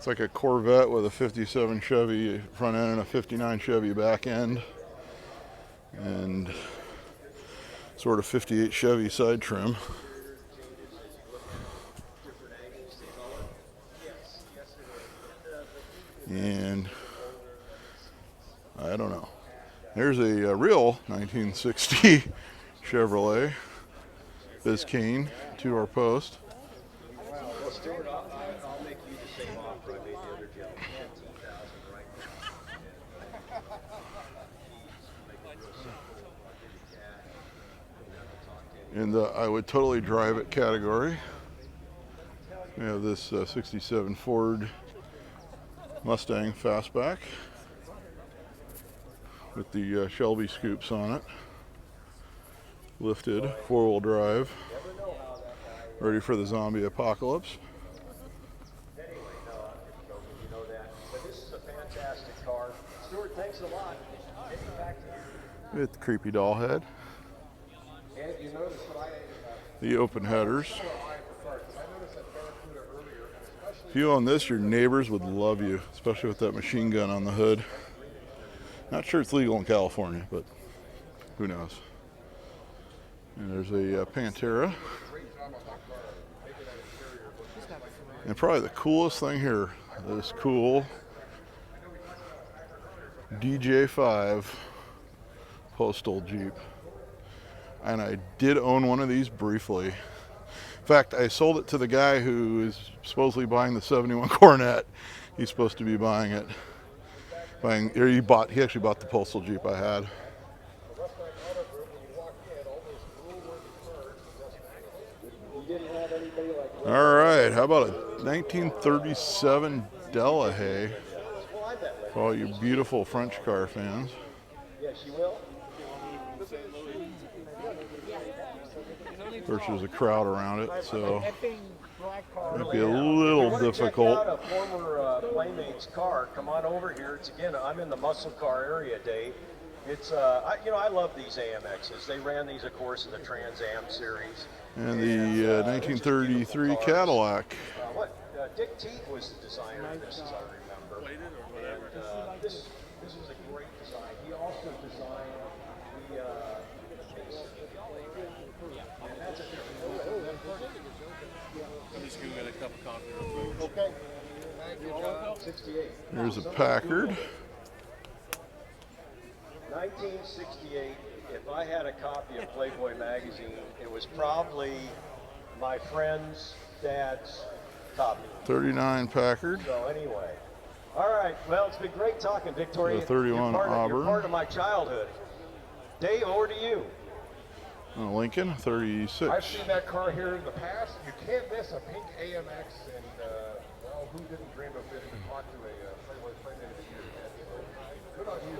like a Corvette with a 57 Chevy front end and a 59 Chevy back end, and sort of 58 Chevy side trim. And I don't know. There's a real 1960 Chevrolet Biscayne to our post. Well, Stuart, I'll make you the same offer I made the other gentleman. $15,000 right now. In the I would totally drive it category, we have this 67 Ford Mustang Fastback with the Shelby scoops on it, lifted, four-wheel drive, ready for the zombie apocalypse. Anyway, no, you know that. But this is a fantastic car. Stuart, thanks a lot. Take it back to you. With the creepy doll head, And you notice what the open headers. I noticed that Barracuda earlier, and especially If you own this, your neighbors would love you, especially with that machine gun on the hood. Not sure it's legal in California, but who knows. And there's a Pantera. And probably the coolest thing here, this cool DJ5 postal Jeep. And I did own one of these briefly. In fact, I sold it to the guy who is supposedly buying the 71 Coronet. He's supposed to be buying it. He actually bought the postal Jeep I had. All right, how about a 1937 Delahaye for all you beautiful French car fans. Yes, you will. Of course, there's a crowd around it, so it might be a little difficult. Check out a former Playmate's car. Come on over here. It's again, I'm in the muscle car area, Dave. It's I love these AMXs. They ran these, of course, in the Trans Am series. And the 1933 Cadillac. Dick Teague was the designer of this, as I remember. And this was a great design. He also designed the I'm just going to get a cup of coffee. Okay. Thank you, John. 68. There's a Packard. 1968 if I had a copy of Playboy magazine, it was probably my friend's dad's copy. 39 Packard. So anyway, all right. Well, it's been great talking, Victoria. The 31 you're Auburn. part of my childhood. Dave, over to you. Lincoln, 36. I've seen that car here in the past. You can't miss a pink AMX, and well, who didn't dream of getting to talk to a Playboy Playmate of the Year? Good on you.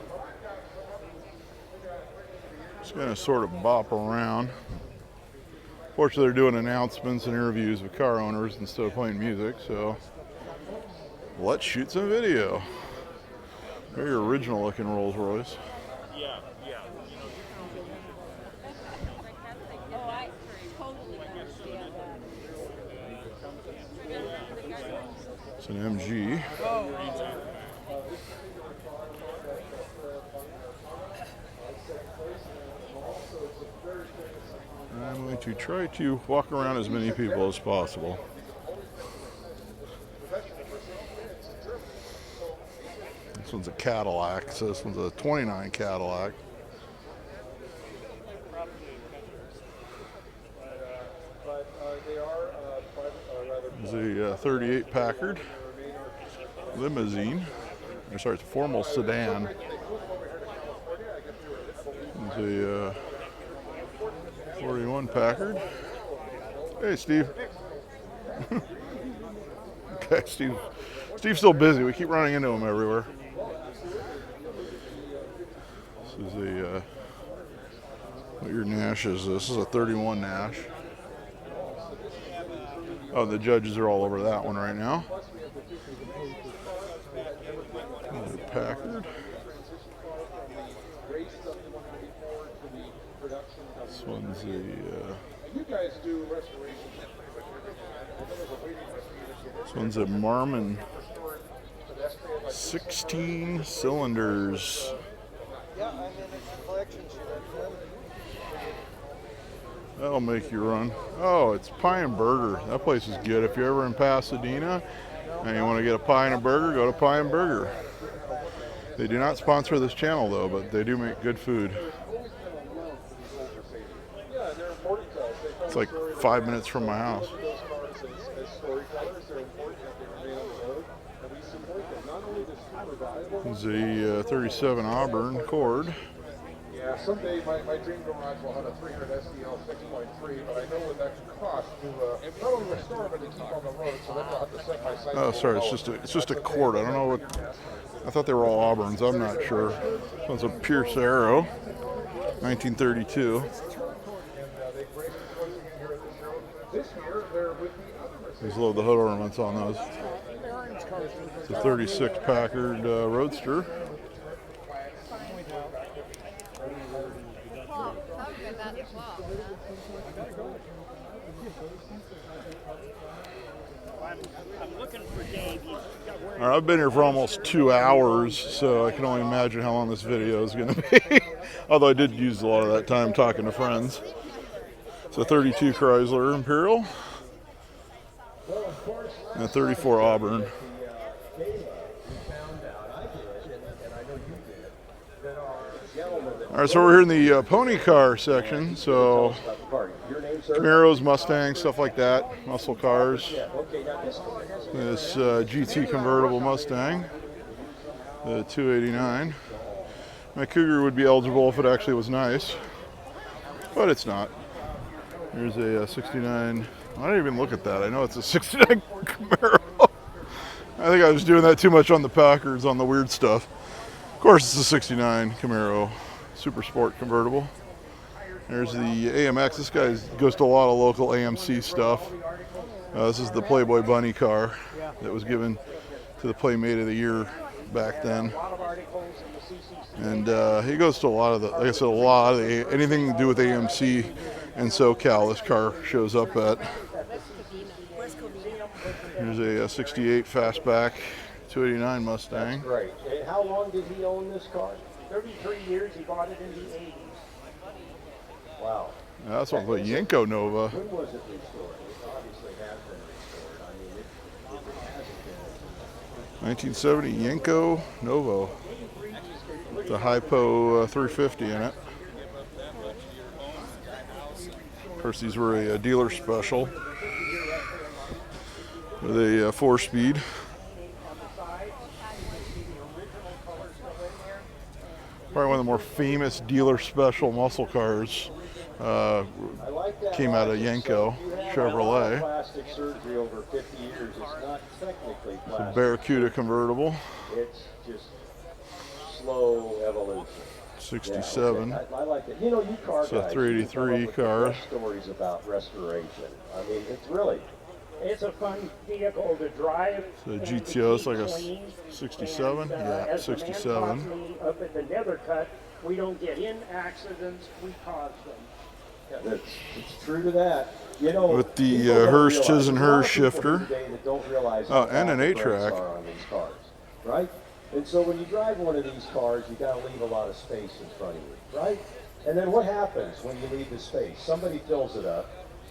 Just gonna sort of bop around. Fortunately, they're doing announcements and interviews with car owners instead of playing music, so let's shoot some video. Very original looking Rolls-Royce. Yeah. Oh, I totally understand that. It's an MG. I'm going to try to walk around as many people as possible. This one's a Cadillac, so this one's a 29 Cadillac. This is a 38 Packard Limousine. Or sorry, it's a formal sedan. It's a 41 Packard. Hey, Steve. Okay, Steve's still busy. We keep running into him everywhere. This is a what your Nash is. This is a 31 Nash. Oh, the judges are all over that one right now. Packard. This one's a this one's a Marmon 16 cylinders. Yeah, I'm in a collection shit. That'll make you run. Oh, it's Pie and Burger. That place is good. If you're ever in Pasadena and you want to get a pie and a burger, go to Pie and Burger. They do not sponsor this channel though, but they do make good food. It's like 5 minutes from my house. This is a 37 Auburn Cord. Yeah, someday my dream garage will have a 300 SDL 6.3, but I know what that can cost to not only restore but to keep on the road. So then I'll have to set my sights. Oh, sorry, it's just a cord. I don't know what. I thought they were all Auburns. I'm not sure. This one's a Pierce Arrow, 1932. Please load the hood ornaments on those. It's a 36 Packard Roadster. All right, I've been here for almost 2 hours, so I can only imagine how long this video is going to be. Although I did use a lot of that time talking to friends. It's a 32 Chrysler Imperial and a 34 Auburn. All right, so we're here in the pony car section. So Camaros, Mustangs, stuff like that, muscle cars. This GT convertible Mustang, the 289. My Cougar would be eligible if it actually was nice, but it's not. Here's a 69. I didn't even look at that. I know it's a 69 Camaro. I think I was doing that too much on the Packards, on the weird stuff. Of course, it's a 69 Camaro Super Sport convertible. There's the AMX. This guy goes to a lot of local AMC stuff. This is the Playboy Bunny car that was given to the Playmate of the Year back then. And he goes to a lot of the, like I said, a lot of the, anything to do with AMC and SoCal, this car shows up at. Here's a 68 Fastback 289 Mustang. Right. And how long did he own this car? 33 years. He bought it in the 80s. Wow. Yeah, that's one with a Yenko Nova. When was it restored? It obviously has been restored. I mean, it hasn't been. 1970 Yenko Novo. The Hypo 350 in it. Of course, these were a dealer special with a 4-speed. Probably one of the more famous dealer special muscle cars. Came out of Yanko Chevrolet. Plastic surgery over 50 years. It's not technically It's a plastic. Barracuda convertible. It's just slow evolution. 67. Yeah, okay. I like it. You know, you car It's a guys, 383 you come up car. with the best stories about restoration. I mean, it's a fun vehicle to drive. So a GTO, it's like a 67? Yeah, 67. Up at the Nethercut, we don't get in accidents, we cause them. Yeah, it's true to that. You know, With the people don't Hurst realize- His and there's a lot Hers of people shifter. today that don't realize Oh, how and an bad the brakes 8-track. are on these cars, right? And so when you drive one of these cars, you got to leave a lot of space in front of you, right? And then what happens when you leave the space? Somebody fills it up.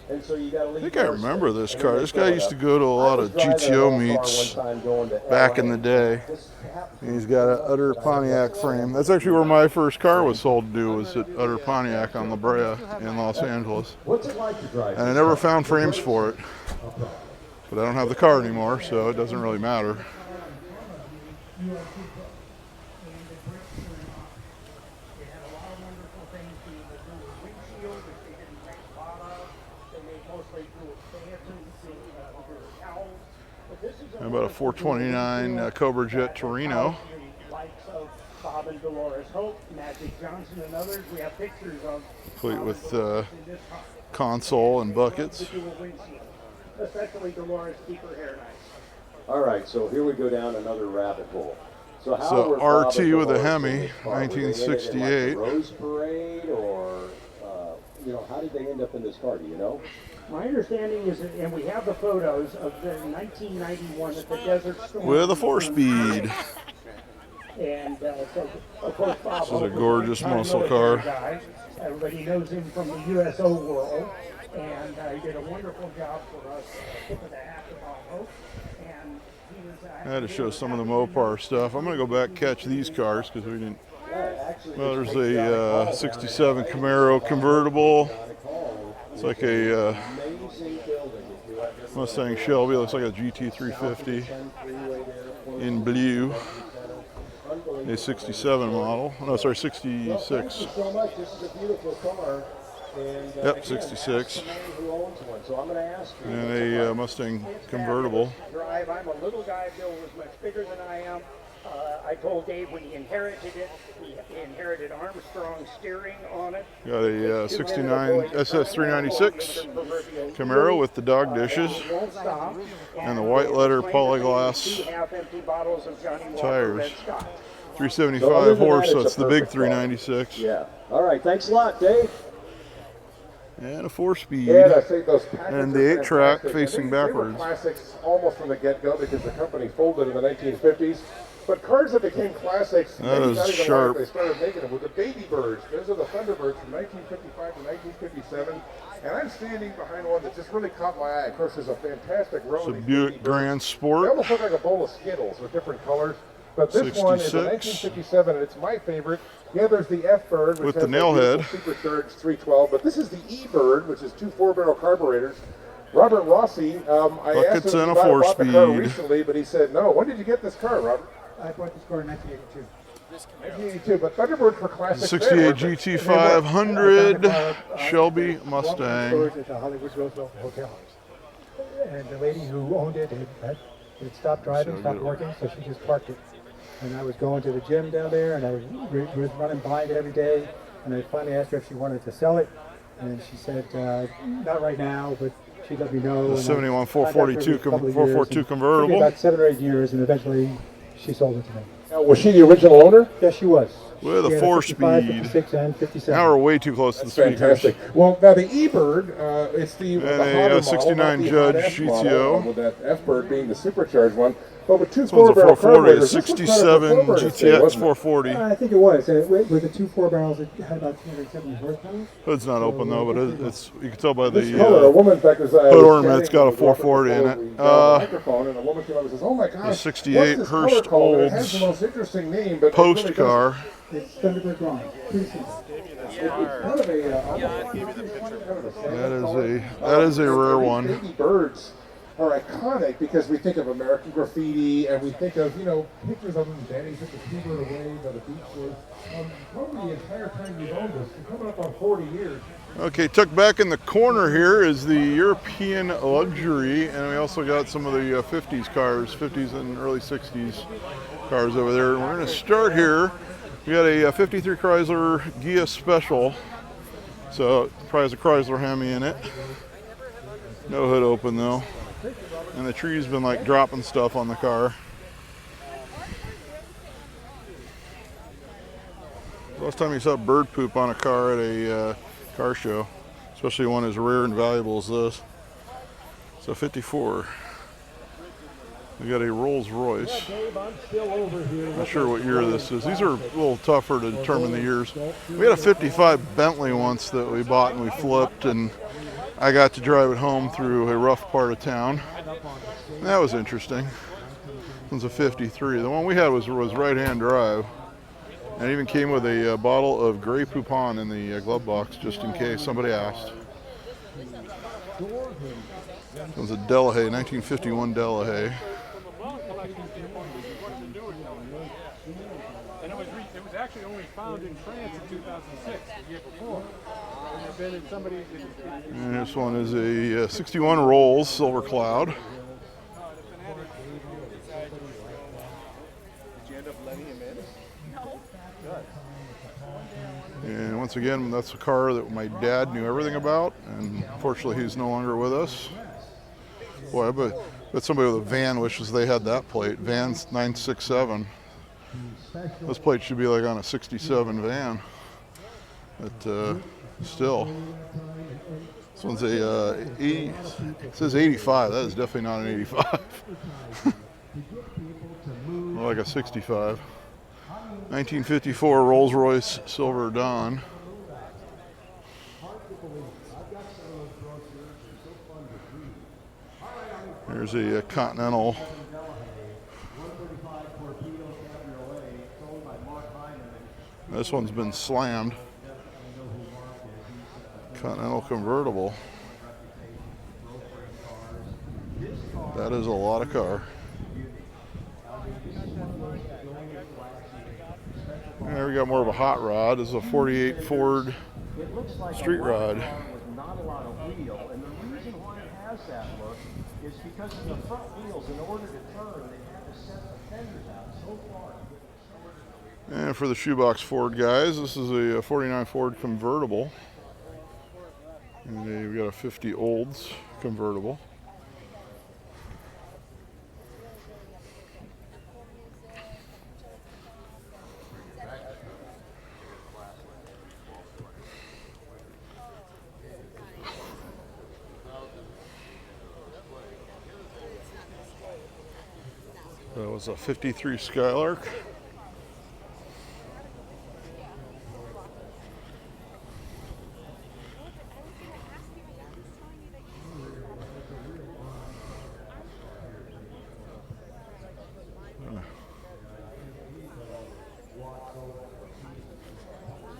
And so you got to leave. I think I remember this and then car. they This fill guy it used to up. go to a lot I was of driving an GTO old car meets one time going to back in LA. the day. This happened. And he's got an Utter Pontiac frame. That's actually where my first car was sold to, was at Utter Pontiac on La Brea in Los Angeles. What's it like to drive? And I never found frames for it. But I don't have the car anymore, so it doesn't really matter. How about a 429 Cobra Jet Torino? Bob and Dolores Hope, Magic Johnson, and others. We have pictures of Complete with console and buckets. Especially Dolores, keep her hair nice. All right, so here we go down another rabbit hole. So how So were Bob RT and with a Dolores Hemi, in this car? Were they in it in, like, 1968. a Rose Parade, or you know, how did they end up in this car? Do you know? My understanding is that, and we have the photos of the 1991 at the Desert Storm. With a 4-speed. And so, of course, Bob This is a Hope was gorgeous longtime muscle military car. guy. Everybody knows him from the USO world, and he did a wonderful job for us. Tip of the hat to Bob Hope. And he was. I had to show some of the Mopar stuff. I'm going to go back and catch these cars because we didn't. Well, there's a 67 Camaro Convertible. It's like a Mustang Shelby. Looks like a GT350 in blue. A 67 model. No, sorry, 66. Thank you so much. This is a beautiful car. And, Yep, again, 66. I'm who owns one, so I'm going to ask you. And a Mustang Convertible. Drive. I'm a little guy. Bill was much bigger than I am. I told Dave when he inherited it, he inherited Armstrong steering on it. Got a 69 SS396 Camaro with the dog dishes Won't stop. and the white letter polyglass Half-empty bottles of Johnny Walker tires. Red Scotch. 375 horse, so it's it's a the big perfect car. 396. Yeah. All right. Thanks a lot, Dave. And a 4-speed. Yeah, I think those Packards And are the 8-track fantastic. facing And they were backwards. classics almost from the get-go because the company folded in the 1950s. But cars that became classics, That maybe is not even sharp. like they started making them, were the Baby Birds. Those are the Thunderbirds from 1955 to 1957. And I'm standing behind one that just really caught my eye. Of course, there's a fantastic row It's a of these Buick Baby Birds. Grand They Sport. almost look like a bowl of Skittles with different colors. But this one is a 1957, and it's my favorite. Yeah, there's the F-Bird, which With has the that nailhead. beautiful supercharged 312. But this is the E-Bird, which is 2 4-barrel carburetors. Robert Rossi, I asked Buckets him and a if he bought the car 4-speed. recently, but he said no. When did you get this car, Robert? I bought this car in 1982. 1982, but Thunderbirds were classics. 68 then, weren't they? GT500 Shelby Walking Mustang. stores at the Hollywood Roosevelt Hotel. And the lady who owned it had stopped driving, stopped working, so she just parked it. And I was going to the gym down there, and I was running behind it every day. And I finally asked her if she wanted to sell it, and she said, not right now, but she'd let me know. The 71 442 442 Took convertible. me about 7 or 8 years, and eventually she sold it to me. Now, was she the original owner? Yes, she was. With a She had 4-speed. 55, 56, and 57. Now we're way too close to the speakers. Fantastic. Well, now the E-Bird, it's the And hotter a, model, 69 not the Judge Hot S GTO. model, with that F-Bird being the supercharged one. But with 2 This one's a 4-barrel 440, a carburetors, this was kind of a 67 Cobra thing, GTX wasn't it? 440. I think it was. With the 2 4-barrels, it had about 270 horsepower. Hood's not open though, but it's you can tell by This color, a the woman, in fact, was hood ornament's got a 440 in it. microphone, and a woman came up and says, "Oh my gosh, the 68 what's this Hurst color called?" And it has Olds the most interesting name, but it post really car. It's Thunderbird Bronze. Pretty simple. That is a rare one. Baby birds are iconic because we think of American graffiti and we think of, pictures of them. Danny took the two-bird away by the beach was. Probably the entire time we've owned this, we're coming up on 40 years. Okay, tucked back in the corner here is the European luxury, and we also got some of the 50s cars, 50s and early 60s cars over there. And we're going to start here. We got a 53 Chrysler Ghia Special, so it probably has a Chrysler Hemi in it. No hood open though, and the tree's been like dropping stuff on the car. Last time you saw bird poop on a car at a car show, especially one as rare and valuable as this. So 54. We got a Rolls-Royce. Not sure what year this is. These are a little tougher to determine the years. We had a 55 Bentley once that we bought and we flipped, and I got to drive it home through a rough part of town. And that was interesting. It was a 53. The one we had was right-hand drive. And it even came with a bottle of Grey Poupon in the glove box, just in case somebody asked. It was a Delahaye, 1951 Delahaye. And it was actually only found in France in 2006, the year before. And it's been in somebody's... And this one is a 61 Rolls Silver Cloud. Did you end up letting him in? And once again, that's a car that my dad knew everything about, and unfortunately he's no longer with us. Boy, I bet somebody with a van wishes they had that plate. Van's 967. This plate should be like on a 67 van. But still, this one's it says 85. That is definitely not an 85. More like a 65. 1954 Rolls-Royce Silver Dawn. There's a Continental. This one's been slammed. Continental Convertible. That is a lot of car. There we got more of a hot rod. This is a 48 Ford Street Rod. Not a lot of wheel, and the reason why it has that look is because of the front wheels. In order to turn, they have to set the fenders out so far. And for the shoebox Ford guys, this is a 49 Ford Convertible. And we've got a 50 Olds Convertible. That was a 53 Skylark.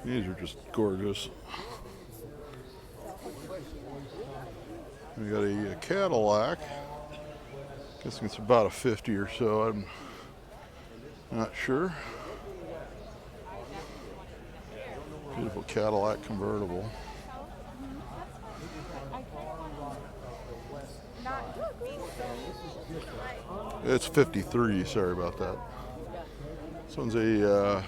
These are just gorgeous. We got a Cadillac. Guessing it's about a 50 or so. I'm not sure. Beautiful Cadillac convertible. It's 53. Sorry about that. This one's a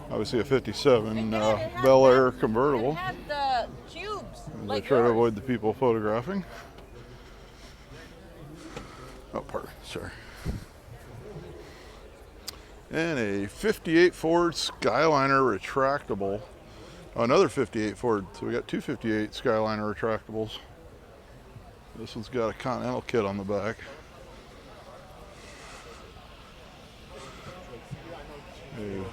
obviously a 57 Bel Air convertible. Have the cubes. As I try to avoid the people photographing. Oh, pardon, sorry. And a 58 Ford Skyliner retractable. Oh, another 58 Ford. So we got two 58 Skyliner retractables. This one's got a Continental kit on the back. And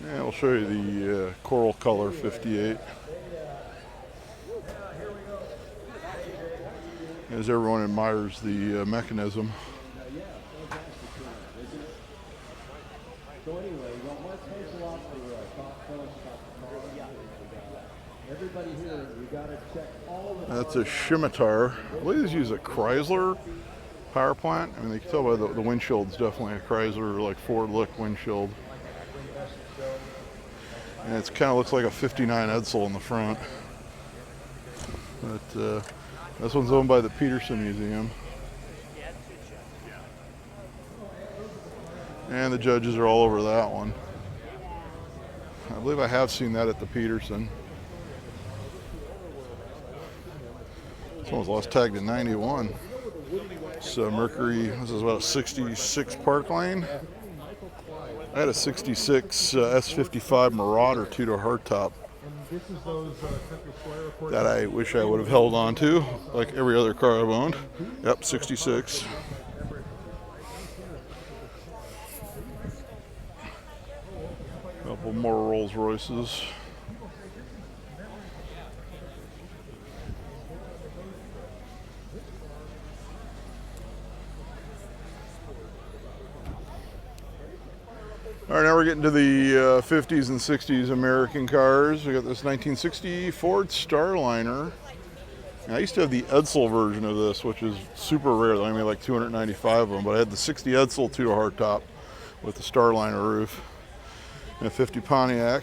we'll show you the coral color 58. As everyone admires the mechanism. So anyway, That's a Scimitar. I believe these use a Chrysler power plant. I mean, you can tell by the windshield's definitely a Chrysler, like Ford look windshield. And it kind of looks like a 59 Edsel in the front. But this one's owned by the Peterson Museum. And the judges are all over that one. I believe I have seen that at the Peterson. This one was last tagged in 91. So Mercury, this is about a 66 Park Lane. I had a 66 S55 Marauder two-door hardtop that I wish I would have held on to, like every other car I've owned. Yep, 66. Couple more Rolls-Royces. All right, now we're getting to the 50s and 60s American cars. We got this 1960 Ford Starliner. Now, I used to have the Edsel version of this, which is super rare. I made like 295 of them, but I had the 60 Edsel two-door hardtop with the Starliner roof. And a 50 Pontiac.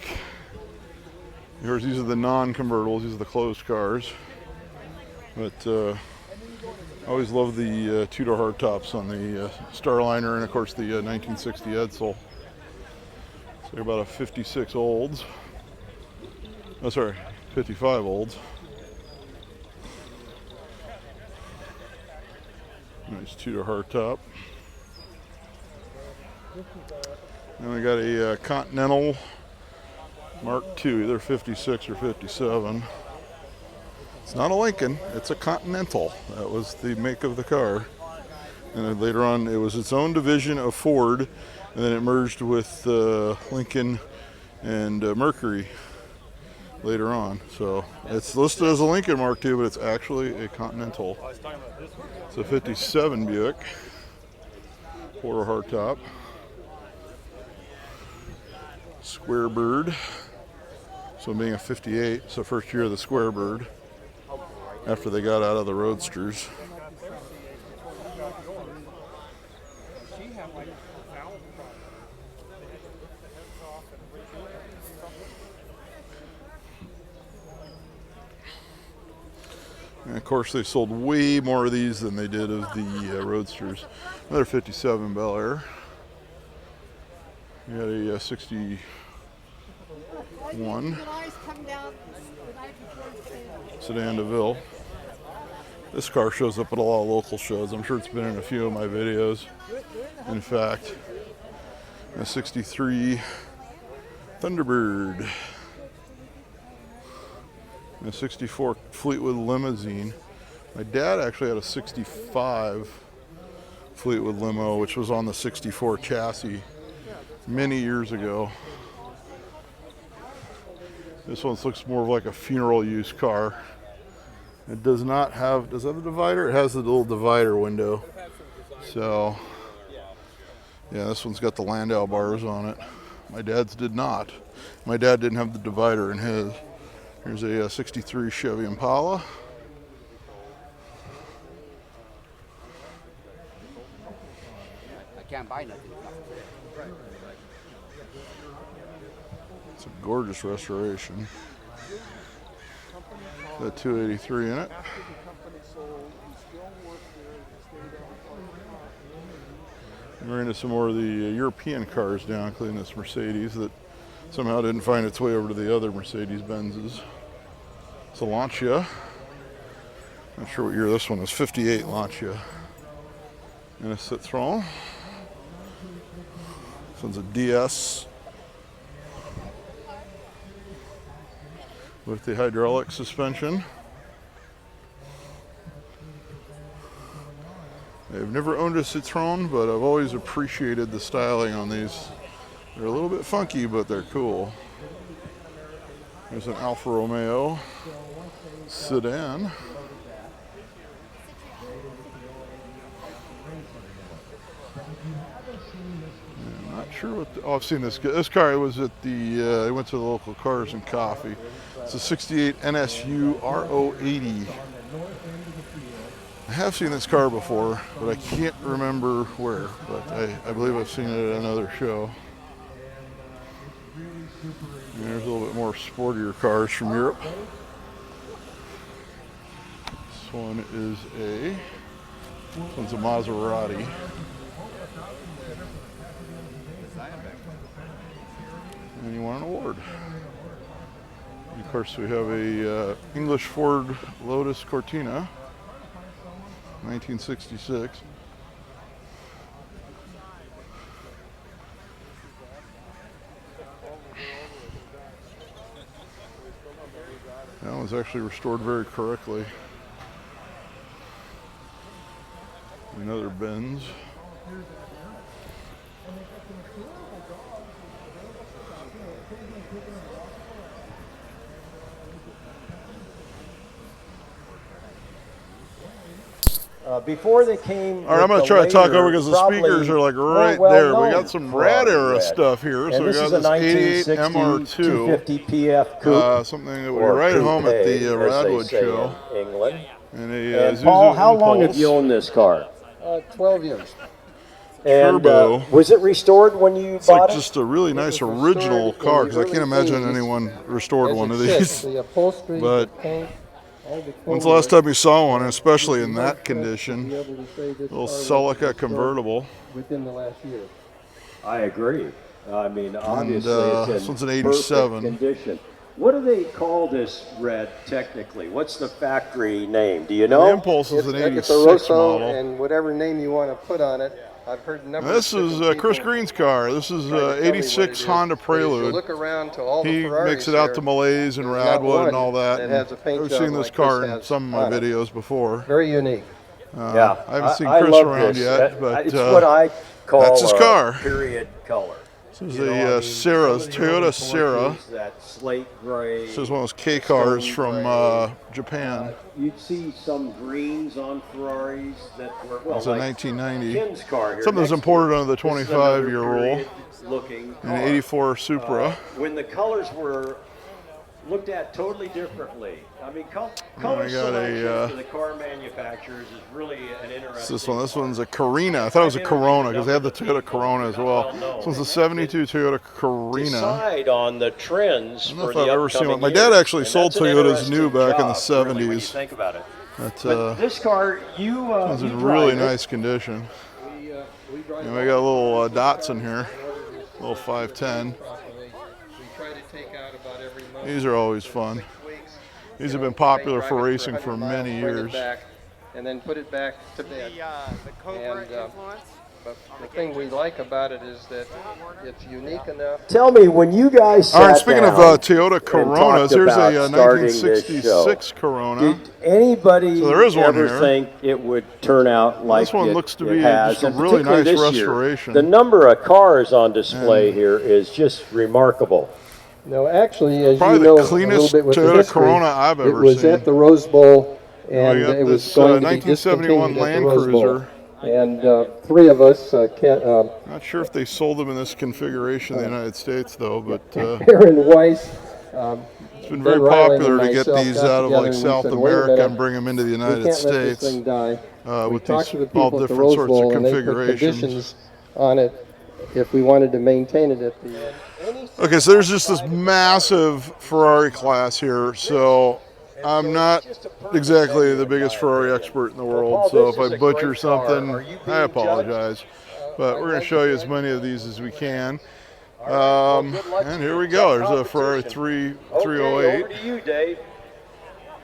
Of course, these are the non-convertibles. These are the closed cars. But I always loved the two-door hardtops on the Starliner and, of course, the 1960 Edsel. So they're about a 56 Olds. Oh, sorry, 55 Olds. Nice two-door hardtop. And we got a Continental Mark II, either 56 or 57. It's not a Lincoln, it's a Continental. That was the make of the car. And then later on, it was its own division of Ford, and then it merged with Lincoln and Mercury later on. So it's listed as a Lincoln Mark II, but it's actually a Continental. It's a 57 Buick, four-door hardtop. Square Bird. So being a 58, so first year of the Square Bird after they got out of the Roadsters. And of course they sold way more of these than they did of the Roadsters. Another 57 Bel Air. We had a 61 Sedan Deville. This car shows up at a lot of local shows. I'm sure it's been in a few of my videos. In fact, a 63 Thunderbird. And a 64 Fleetwood Limousine. My dad actually had a 65 Fleetwood Limo, which was on the 64 chassis many years ago. This one looks more like a funeral use car. It does not have, does it have a divider? It has a little divider window. So, yeah, this one's got the Landau bars on it. My dad's did not. My dad didn't have the divider in his. Here's a 63 Chevy Impala. I can't buy nothing. It's a gorgeous restoration. Got 283 in it. And we're into some more of the European cars now, including this Mercedes that somehow didn't find its way over to the other Mercedes-Benzes. It's a Lancia. Not sure what year this one is. 58 Lancia. And a Citroen. This one's a DS with the hydraulic suspension. I've never owned a Citroen, but I've always appreciated the styling on these. They're a little bit funky, but they're cool. There's an Alfa Romeo sedan. I'm not sure what. Oh, I've seen this. This car was at the. I went to the local Cars and Coffee. It's a '68 Nsu R080. I have seen this car before, but I can't remember where. But I believe I've seen it at another show. And there's a little bit more sportier cars from Europe. This one is this one's a Maserati. And you won an award. And of course, we have a English Ford Lotus Cortina, 1966. That one's actually restored very correctly. Another Benz. Before they came. All right, I'm going to try to talk over because the speakers are like right there. We got some Rad era stuff here. So we got this 88 MR2. 250 PF coupe. Something that we right home at the Radwood show. In England. And a And Paul, how long have you owned this car? 12 years. And Turbo. was it restored when you It's bought like it? just a really nice original car because I can't imagine anyone restored one of these. The upholstery, But the paint, all the when's the last time you saw one, especially in that condition? Little Celica convertible. within the last year. I agree. I mean, obviously this it's one's in an perfect 87. condition. What do they call this red technically? What's the factory name? Do you The know? Impulse is an It's a 86 Rosso, model. and whatever name you want to put on it. I've heard a number This of is different Chris people Green's car. This is try to tell me what 86 it is. Honda But as you Prelude. look around to all the He Ferraris makes it out there, to Malays and there's not Radwood and one all that. that has a paint I've job seen this like car this in has some of my on it. videos before. Very unique. Yeah, I haven't seen I Chris love around this. yet, but it's what I call that's his car. Period color. This is You know, I a mean, Sierra, some of the Toyota other Sierra. Porsche's, that slate gray. This is one of those K cars from Japan. You'd see some greens on Ferraris that were well, It's a like 1990. Ken's car here Something that's next to imported it. under the This is another 25-year rule. looking An car. 84 Supra. When the colors were looked at totally differently. I mean, color got selection for the car manufacturers is really an It's interesting. this one. This one's a Corina. I thought it was a Corona because they had the Toyota Corona as well. This one's a 72 Toyota Corina. Decide on the trends I don't know for if the I've ever seen upcoming one. My dad years. actually And sold that's an Toyotas interesting new back in the job, really, when you 70s. think about it. But But this car, you it's you in drive really it. nice condition. And we got a little Datsun here, a little 510. We try to take out about every month. These are always fun. 6 weeks. These have been popular for racing for many years. And then put it back to bed. The Cobra influence? But the thing we like about it is that it's unique enough. Tell me, when you guys sat All right, speaking of down Toyota and Coronas, talked here's about a starting this 1966 show, Corona. did anybody So there is one ever here. think it would turn out like This one it, looks to it be has? just a And really particularly nice this year, restoration. the number of cars on display here is just remarkable. No, actually, as Probably you the know, a cleanest little bit with Toyota the history, Corona I've ever it was seen. at the Rose Bowl, and got it was this, going to be 1971 discontinued at Land the Rose Bowl. Cruiser. And three of us, Not sure if they sold them in this configuration in the United States, though, but Aaron Weiss, it's been very Ben Riley popular and to get myself these got out of together like and we South said, "Wait a America minute, and bring them into the we United can't let this States thing die." We with talked these to the all people at the different Rose sorts Bowl, of and they put configurations. conditions on it if we wanted to maintain it at the end. Okay, so there's just this massive Ferrari class here, so I'm not exactly the biggest Ferrari expert in the world, so if I butcher something, I apologize. But we're going to show you as many of these as we can. And here we go. There's a Ferrari 308. Over to you, Dave.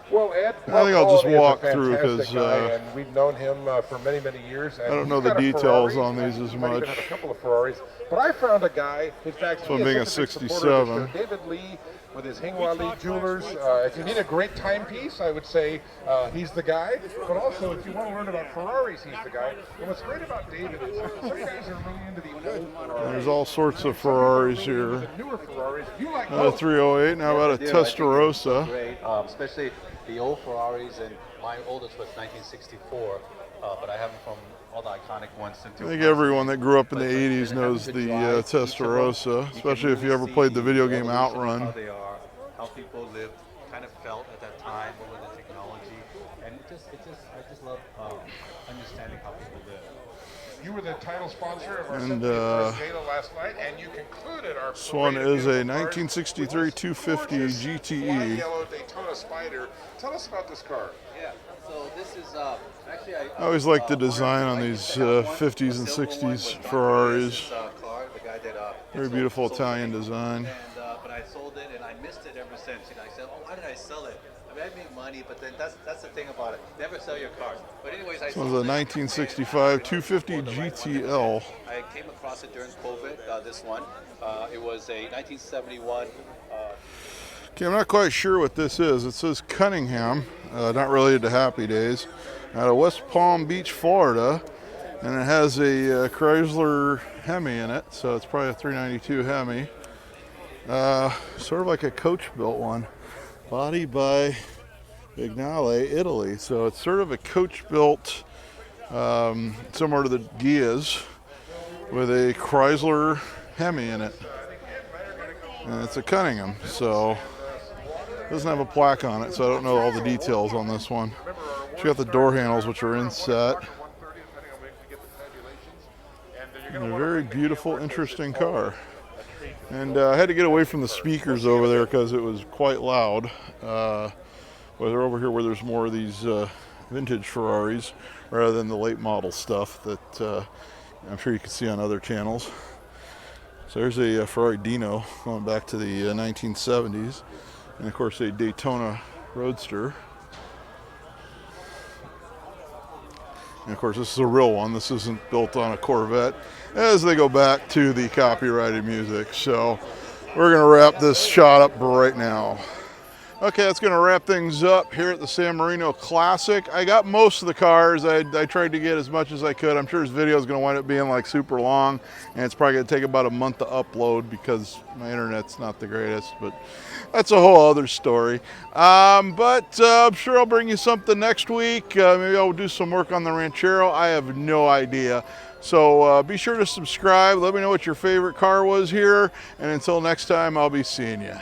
Well, Ed, I think I'll just Paul is a walk through fantastic 'cause, guy, and we've known him for many, many years. And I don't know he's the got a details Ferrari, on these and as he might even much. have a couple of Ferraris, but I found a guy. In fact, one he is being a such big supporter of the 67. show. David Lee with his Hingwa Lee Jewelers. If you need a great timepiece, I would say he's the guy. But also, if you want to learn about Ferraris, he's the guy. And what's great about David is some guys are really into the old Ferraris. There's all sorts of Ferraris here. The newer Ferraris. You like Another both. 308. Now about a Testarossa. Great, especially the old Ferraris, and my oldest was 1964, but I have them from all the iconic ones. I think everyone that grew up in the 80s knows the Testarossa, especially if you ever played the video game Outrun. How they are, how people lived, kind of felt at that time, what was the technology, and I just love understanding how people live. You were the title sponsor of our And 71st gala last night, and you concluded our. This one is a 1963 250 Flying GTE. yellow Daytona Spider. Tell us about this car. Yeah, so this is actually I always like the design on these 50s and 60s Ferraris. Very beautiful Italian design. But I sold it and I missed it ever since. You know, I said, oh, why did I sell it? I mean, I make money, but then that's the thing about it. Never sell your cars. But anyways, I This one's a 1965 250 GTL. I came across it during COVID, this one. It was a 1971. Okay, I'm not quite sure what this is. It says Cunningham, not related to Happy Days, out of West Palm Beach, Florida. And it has a Chrysler Hemi in it, so it's probably a 392 Hemi. Sort of like a coach-built one. Body by Vignale, Italy. So it's sort of a coach-built, similar to the Gias, with a Chrysler Hemi in it. And it's a Cunningham, so it doesn't have a plaque on it, so I don't know all the details on this one. She got the door handles, which are inset. And a very beautiful, interesting car. And I had to get away from the speakers over there because it was quite loud. Well, they're over here where there's more of these vintage Ferraris rather than the late model stuff that I'm sure you can see on other channels. So there's a Ferrari Dino going back to the 1970s. And of course a Daytona Roadster. And of course this is a real one. This isn't built on a Corvette, as they go back to the copyrighted music. So we're going to wrap this shot up right now. Okay, that's going to wrap things up here at the San Marino Classic. I got most of the cars. I tried to get as much as I could. I'm sure this video is going to wind up being like super long, and it's probably going to take about a month to upload because my internet's not the greatest, but that's a whole other story. I'm sure I'll bring you something next week. Maybe I'll do some work on the Ranchero. I have no idea. So be sure to subscribe. Let me know what your favorite car was here, and until next time, I'll be seeing you.